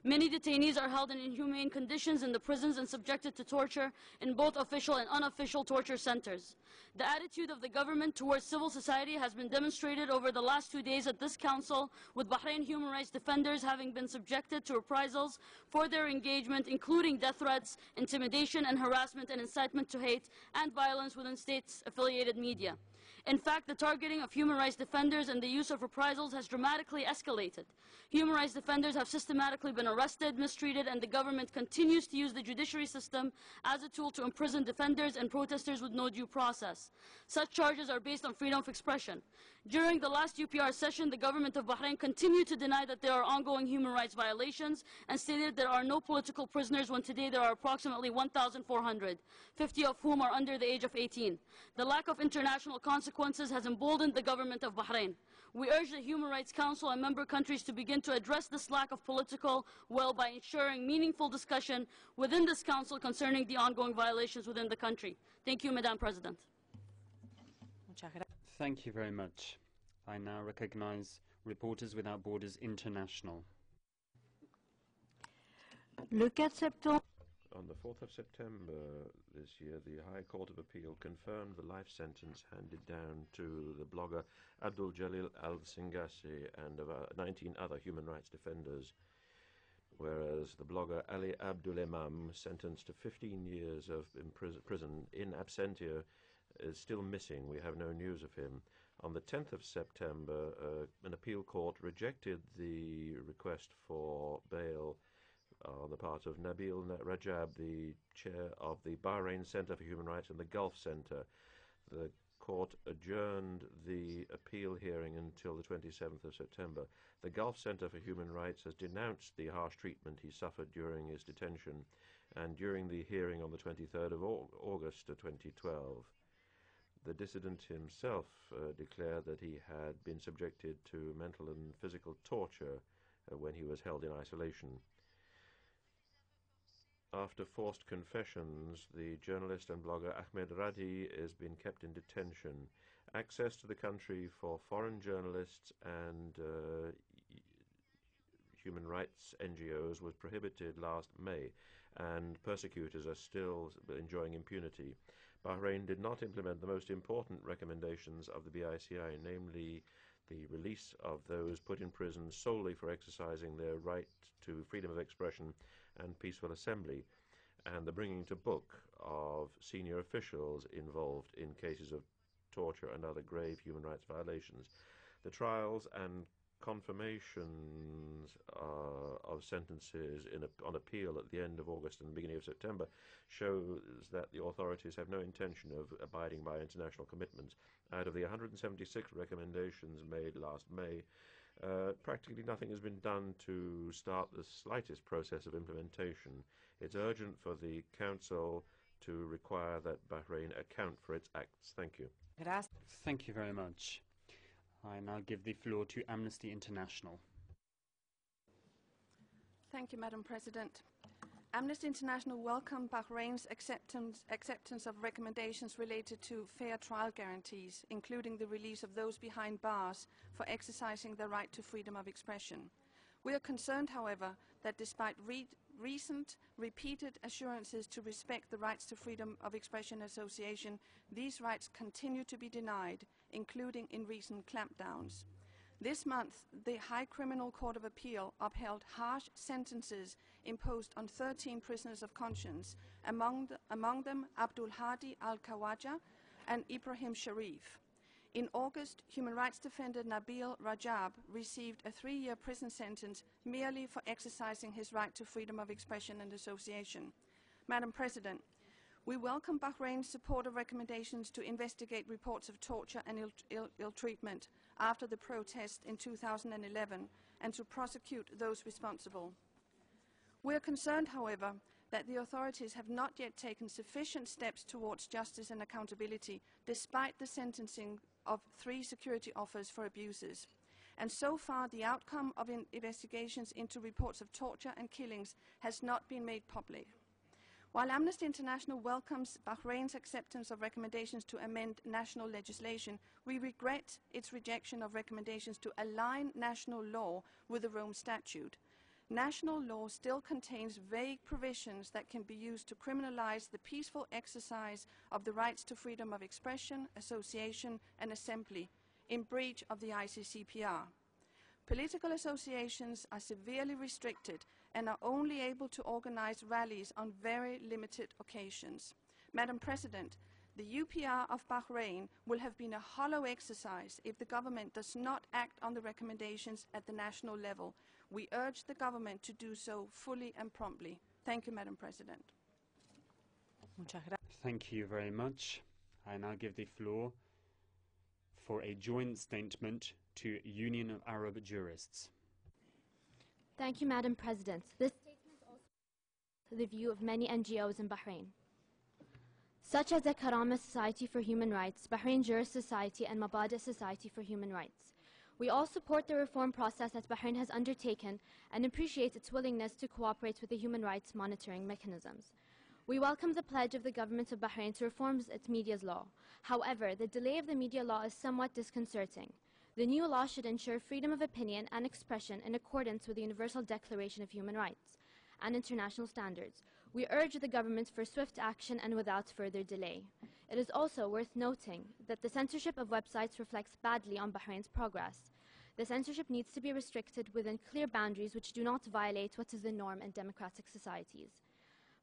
[SPEAKER 17] Many detainees are held in inhumane conditions in the prisons and subjected to torture in both official and unofficial torture centers. The attitude of the government towards civil society has been demonstrated over the last 2 days at this council, with Bahrain human rights defenders having been subjected to reprisals for their engagement, including death threats, intimidation and harassment and incitement to hate and violence within states-affiliated media. In fact, the targeting of human rights defenders and the use of reprisals has dramatically escalated. Human rights defenders have systematically been arrested, mistreated, and the government continues to use the judiciary system as a tool to imprison defenders and protesters with no due process. Such charges are based on freedom of expression. During the last UPR session, the government of Bahrain continued to deny that there are ongoing human rights violations and stated there are no political prisoners when today there are approximately 1,400, 50 of whom are under the age of 18. The lack of international consequences has emboldened the government of Bahrain. We urge the Human Rights Council and member countries to begin to address this lack of political will by ensuring meaningful discussion within this council concerning the ongoing violations within the country. Thank you, Madam President.
[SPEAKER 2] Thank you very much. I now recognize Reporters Without Borders International.
[SPEAKER 5] On the 4th of September this year, the High Court of Appeal confirmed the life sentence handed down to the blogger Abdul Jalil al-Singasi and 19 other human rights defenders, whereas the blogger Ali Abdul Imam, sentenced to 15 years of prison in absentia, is still missing. We have no news of him. On the 10th of September, an appeal court rejected the request for bail on the part of Nabil Rajab, the chair of the Bahrain Center for Human Rights and the Gulf Center. The court adjourned the appeal hearing until the 27th of September. The Gulf Center for Human Rights has denounced the harsh treatment he suffered during his detention and during the hearing on the 23rd of August of 2012. The dissident himself declared that he had been subjected to mental and physical torture when he was held in isolation. After forced confessions, the journalist and blogger Ahmed Radi has been kept in detention. Access to the country for foreign journalists and human rights NGOs was prohibited last May, and persecutors are still enjoying impunity. Bahrain did not implement the most important recommendations of the BICI, namely the release of those put in prison solely for exercising their right to freedom of expression and peaceful assembly, and the bringing to book of senior officials involved in cases of torture and other grave human rights violations. The trials and confirmations of sentences on appeal at the end of August and the beginning of September shows that the authorities have no intention of abiding by international commitments. Out of the 176 recommendations made last May, practically nothing has been done to start the slightest process of implementation. It's urgent for the Council to require that Bahrain account for its acts. Thank you.
[SPEAKER 2] Thank you very much. I now give the floor to Amnesty International.
[SPEAKER 18] Thank you, Madam President. Amnesty International welcomed Bahrain's acceptance of recommendations related to fair trial guarantees, including the release of those behind bars for exercising their right to freedom of expression. We are concerned, however, that despite recent repeated assurances to respect the rights to freedom of expression and association, these rights continue to be denied, including in recent clampdowns. This month, the High Criminal Court of Appeal upheld harsh sentences imposed on 13 prisoners of conscience, among them Abdul Hadi al-Khawaja and Ibrahim Sharif. In August, human rights defender Nabil Rajab received a 3-year prison sentence merely for exercising his right to freedom of expression and association. Madam President, we welcome Bahrain's support of recommendations to investigate reports of torture and ill treatment after the protest in 2011 and to prosecute those responsible. We are concerned, however, that the authorities have not yet taken sufficient steps towards justice and accountability, despite the sentencing of 3 security officers for abuses. And so far, the outcome of investigations into reports of torture and killings has not been made public. While Amnesty International welcomes Bahrain's acceptance of recommendations to amend national legislation, we regret its rejection of recommendations to align national law with the Rome Statute. National law still contains vague provisions that can be used to criminalize the peaceful exercise of the rights to freedom of expression, association, and assembly, in breach of the ICCPR. Political associations are severely restricted and are only able to organize rallies on very limited occasions. Madam President, the UPR of Bahrain will have been a hollow exercise if the government does not act on the recommendations at the national level. We urge the government to do so fully and promptly. Thank you, Madam President.
[SPEAKER 2] Thank you very much. I now give the floor for a joint statement to Union of Arab Jurists.
[SPEAKER 19] Thank you, Madam President. This statement also the view of many NGOs in Bahrain, such as the Karama Society for Human Rights, Bahrain Jurist Society, and Mabada Society for Human Rights. We all support the reform process that Bahrain has undertaken and appreciate its willingness to cooperate with the human rights monitoring mechanisms. We welcome the pledge of the government of Bahrain to reform its media's law. However, the delay of the media law is somewhat disconcerting. The new law should ensure freedom of opinion and expression in accordance with the Universal Declaration of Human Rights and international standards. We urge the government for swift action and without further delay. It is also worth noting that the censorship of websites reflects badly on Bahrain's progress. The censorship needs to be restricted within clear boundaries which do not violate what is the norm in democratic societies.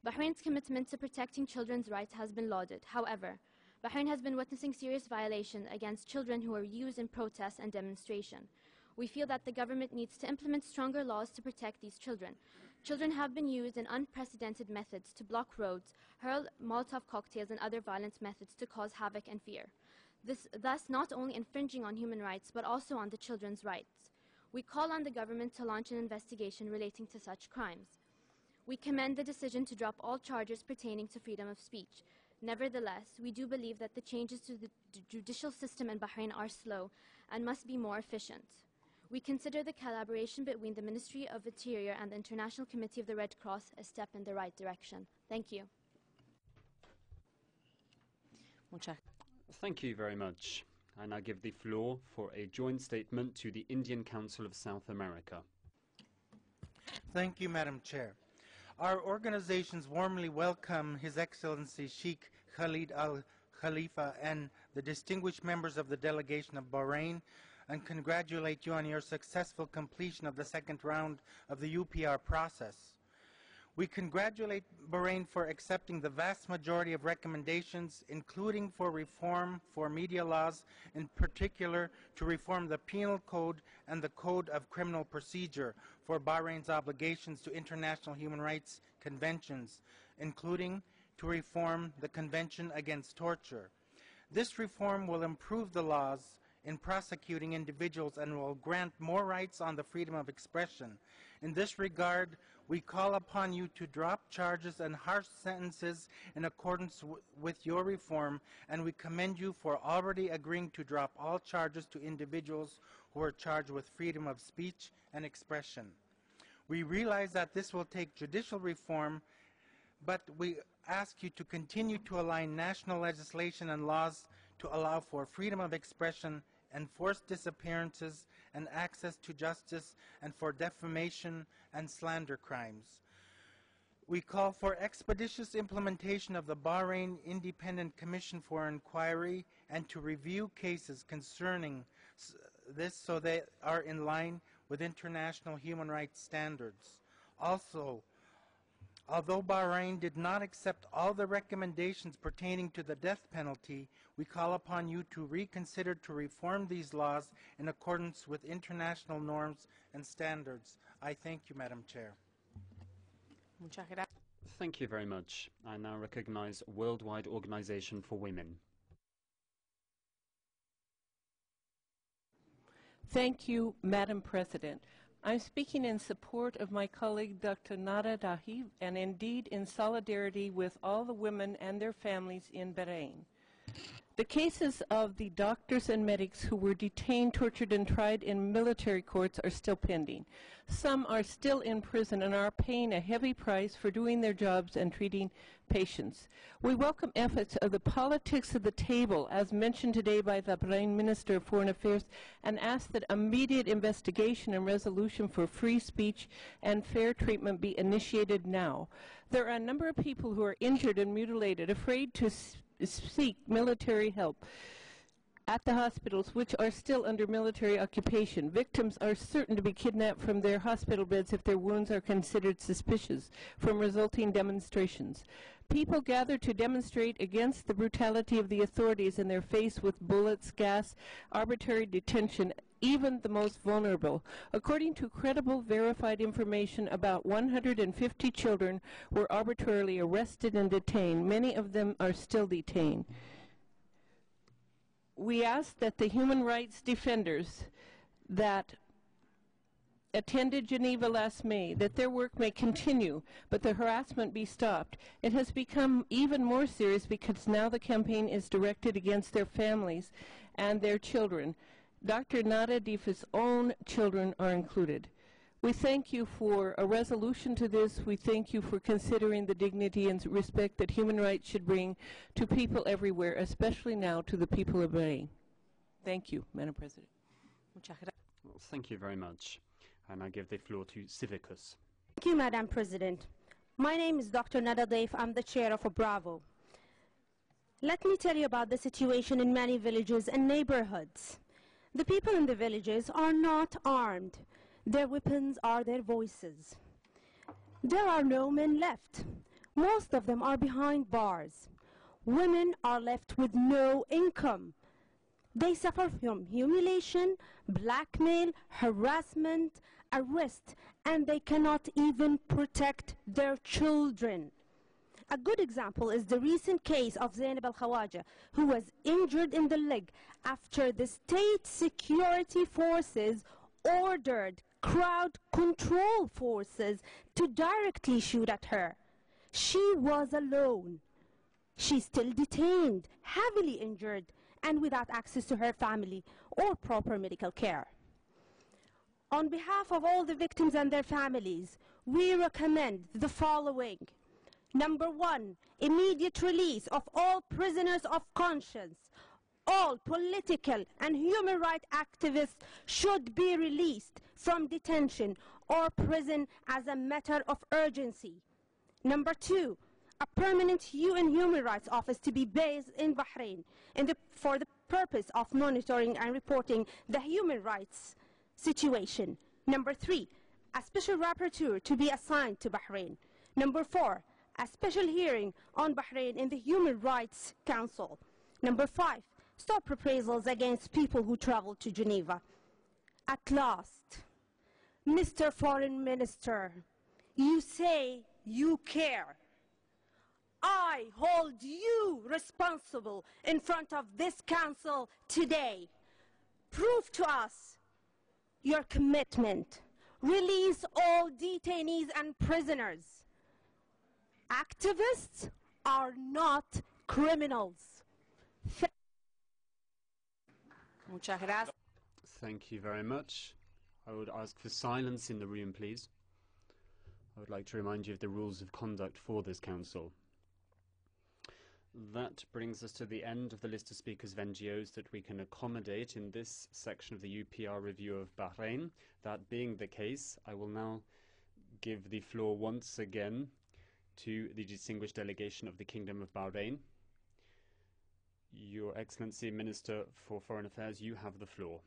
[SPEAKER 19] Bahrain's commitment to protecting children's rights has been lauded. However, Bahrain has been witnessing serious violations against children who are used in protests and demonstration. We feel that the government needs to implement stronger laws to protect these children. Children have been used in unprecedented methods to block roads, hurl Molotov cocktails and other violent methods to cause havoc and fear. Thus not only infringing on human rights, but also on the children's rights. We call on the government to launch an investigation relating to such crimes. We commend the decision to drop all charges pertaining to freedom of speech. Nevertheless, we do believe that the changes to the judicial system in Bahrain are slow and must be more efficient. We consider the collaboration between the Ministry of Interior and the International Committee of the Red Cross a step in the right direction. Thank you.
[SPEAKER 2] Thank you very much. I now give the floor for a joint statement to the Indian Council of South America.
[SPEAKER 20] Thank you, Madam Chair. Our organizations warmly welcome His Excellency Sheikh Khalid Al Khalifa and the distinguished members of the delegation of Bahrain and congratulate you on your successful completion of the second round of the UPR process. We congratulate Bahrain for accepting the vast majority of recommendations, including for reform for media laws, in particular to reform the Penal Code and the Code of Criminal Procedure for Bahrain's obligations to international human rights conventions, including to reform the Convention Against Torture. This reform will improve the laws in prosecuting individuals and will grant more rights on the freedom of expression. In this regard, we call upon you to drop charges and harsh sentences in accordance with your reform, and we commend you for already agreeing to drop all charges to individuals who are charged with freedom of speech and expression. We realize that this will take judicial reform, but we ask you to continue to align national legislation and laws to allow for freedom of expression, enforced disappearances and access to justice, and for defamation and slander crimes. We call for expeditious implementation of the Bahrain Independent Commission for Inquiry and to review cases concerning this so they are in line with international human rights standards. Also, although Bahrain did not accept all the recommendations pertaining to the death penalty, we call upon you to reconsider to reform these laws in accordance with international norms and standards. I thank you, Madam Chair.
[SPEAKER 2] Thank you very much. I now recognize Worldwide Organization for Women.
[SPEAKER 21] Thank you, Madam President. I'm speaking in support of my colleague, Dr. Nada Dahi, and indeed in solidarity with all the women and their families in Bahrain. The cases of the doctors and medics who were detained, tortured, and tried in military courts are still pending. Some are still in prison and are paying a heavy price for doing their jobs and treating patients. We welcome efforts of the politics of the table, as mentioned today by the Bahrain Minister of Foreign Affairs, and ask that immediate investigation and resolution for free speech and fair treatment be initiated now. There are a number of people who are injured and mutilated, afraid to seek military help at the hospitals, which are still under military occupation. Victims are certain to be kidnapped from their hospital beds if their wounds are considered suspicious from resulting demonstrations. People gather to demonstrate against the brutality of the authorities, and they're faced with bullets, gas, arbitrary detention, even the most vulnerable. According to credible, verified information, about 150 children were arbitrarily arrested and detained. Many of them are still detained. We ask that the human rights defenders that attended Geneva last May, that their work may continue, but the harassment be stopped. It has become even more serious because now the campaign is directed against their families and their children. Dr. Nada Difa's own children are included. We thank you for a resolution to this. We thank you for considering the dignity and respect that human rights should bring to people everywhere, especially now to the people of Bahrain. Thank you, Madam President.
[SPEAKER 2] Well, thank you very much. And I give the floor to Civicus.
[SPEAKER 3] Thank you, Madam President. My name is Dr. Nada Daif. I'm the chair of Bravo. Let me tell you about the situation in many villages and neighborhoods. The people in the villages are not armed. Their weapons are their voices. There are no men left. Most of them are behind bars. Women are left with no income. They suffer from humiliation, blackmail, harassment, arrest, and they cannot even protect their children. A good example is the recent case of Zainab al-Khawaja, who was injured in the leg after the state security forces ordered crowd control forces to directly shoot at her. She was alone. She's still detained, heavily injured, and without access to her family or proper medical care. On behalf of all the victims and their families, we recommend the following. Number 1, immediate release of all prisoners of conscience. All political and human rights activists should be released from detention or prison as a matter of urgency. Number 2, a permanent UN Human Rights Office to be based in Bahrain for the purpose of monitoring and reporting the human rights situation. Number 3, a special rapporteur to be assigned to Bahrain. Number 4, a special hearing on Bahrain in the Human Rights Council. Number 5, stop reprisals against people who travel to Geneva. At last, Mr. Foreign Minister, you say you care. I hold you responsible in front of this council today. Prove to us your commitment. Release all detainees and prisoners. Activists are not criminals.
[SPEAKER 2] Thank you very much. I would ask for silence in the room, please. I would like to remind you of the rules of conduct for this council. That brings us to the end of the list of speakers of NGOs that we can accommodate in this section of the UPR review of Bahrain. That being the case, I will now give the floor once again to the distinguished delegation of the Kingdom of Bahrain. Your Excellency, Minister for Foreign Affairs, you have the floor.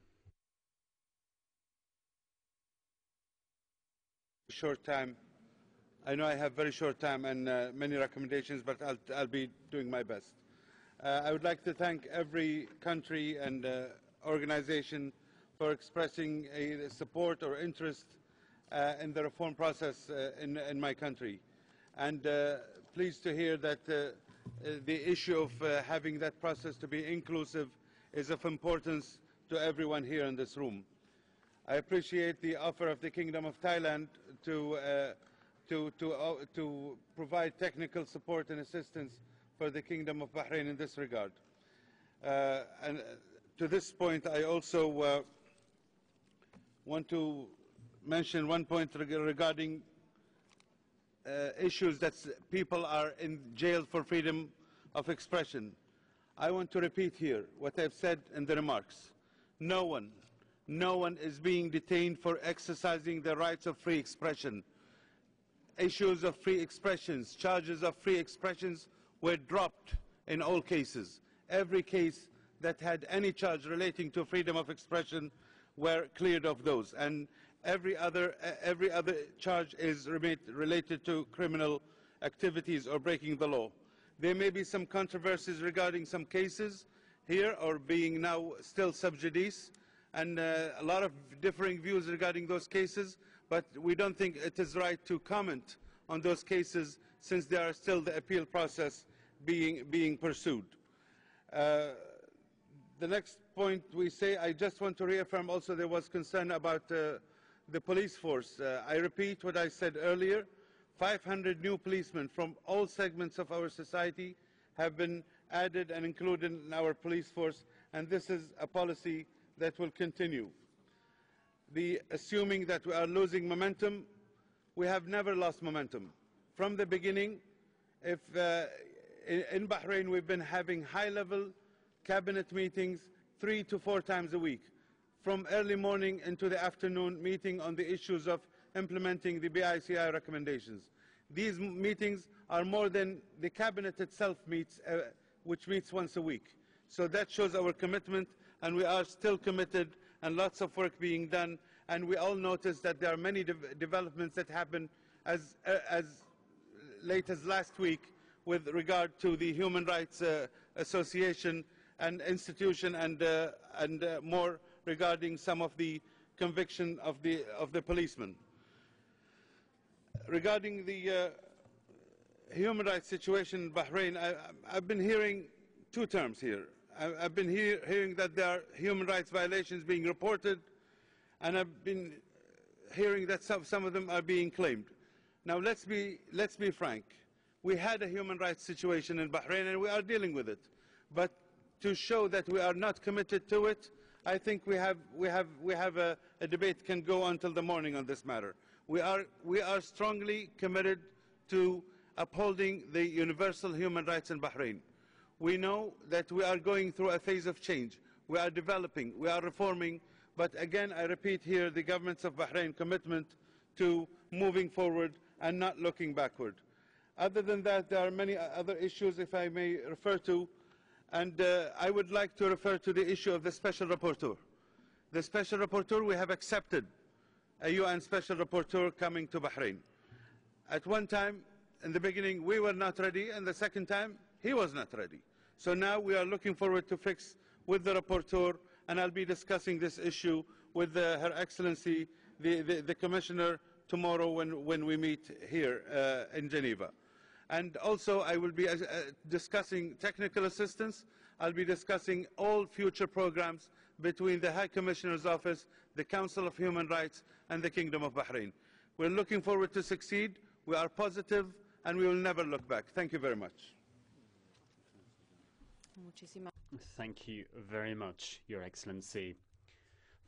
[SPEAKER 22] Short time. I know I have very short time and many recommendations, but I'll be doing my best. I would like to thank every country and organization for expressing a support or interest in the reform process in my country. And pleased to hear that the issue of having that process to be inclusive is of importance to everyone here in this room. I appreciate the offer of the Kingdom of Thailand to provide technical support and assistance for the Kingdom of Bahrain in this regard. And to this point, I also want to mention one point regarding issues that people are in jail for freedom of expression. I want to repeat here what I've said in the remarks. No one is being detained for exercising the rights of free expression. Issues of free expressions, charges of free expressions were dropped in all cases. Every case that had any charge relating to freedom of expression were cleared of those, and every other charge is related to criminal activities or breaking the law. There may be some controversies regarding some cases here or being now still sub judice, and a lot of differing views regarding those cases, but we don't think it is right to comment on those cases since there are still the appeal process being pursued. The next point we say, I just want to reaffirm also there was concern about the police force. I repeat what I said earlier. 500 new policemen from all segments of our society have been added and included in our police force, and this is a policy that will continue. Assuming that we are losing momentum, we have never lost momentum. From the beginning, in Bahrain we've been having high-level cabinet meetings 3 to 4 times a week, from early morning into the afternoon, meeting on the issues of implementing the BICI recommendations. These meetings are more than the cabinet itself meets, which meets once a week. So that shows our commitment, and we are still committed, and lots of work being done. And we all notice that there are many developments that happen as late as last week with regard to the Human Rights Association and institution, and more regarding some of the conviction of the policemen. Regarding the human rights situation in Bahrain, I've been hearing two terms here. I've been hearing that there are human rights violations being reported, and I've been hearing that some of them are being claimed. Now let's be frank. We had a human rights situation in Bahrain, and we are dealing with it. But to show that we are not committed to it, I think we have a debate can go until the morning on this matter. We are strongly committed to upholding the universal human rights in Bahrain. We know that we are going through a phase of change. We are developing, we are reforming, but again, I repeat here the governments of Bahrain commitment to moving forward and not looking backward. Other than that, there are many other issues, if I may refer to, and I would like to refer to the issue of the Special Rapporteur. The Special Rapporteur, we have accepted a UN Special Rapporteur coming to Bahrain. At one time, in the beginning, we were not ready, and the second time, he was not ready. So now we are looking forward to fix with the Rapporteur, and I'll be discussing this issue with Her Excellency, the Commissioner, tomorrow when we meet here in Geneva. And also, I will be discussing technical assistance. I'll be discussing all future programs between the High Commissioner's Office, the Council of Human Rights, and the Kingdom of Bahrain. We're looking forward to succeed. We are positive, and we will never look back. Thank you very much.
[SPEAKER 2] Thank you very much, Your Excellency,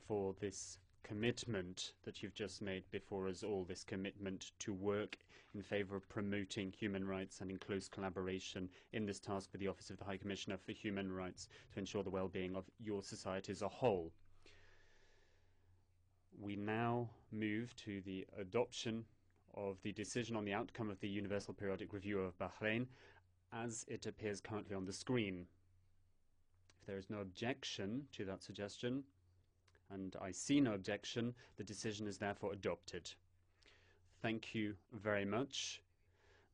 [SPEAKER 2] for this commitment that you've just made before us all, this commitment to work in favour of promoting human rights and in close collaboration in this task with the Office of the High Commissioner for Human Rights to ensure the well-being of your society as a whole. We now move to the adoption of the decision on the outcome of the Universal Periodic Review of Bahrain as it appears currently on the screen. If there is no objection to that suggestion, and I see no objection, the decision is therefore adopted. Thank you very much.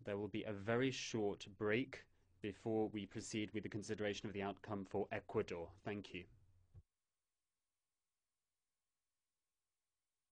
[SPEAKER 2] There will be a very short break before we proceed with the consideration of the outcome for Ecuador. Thank you.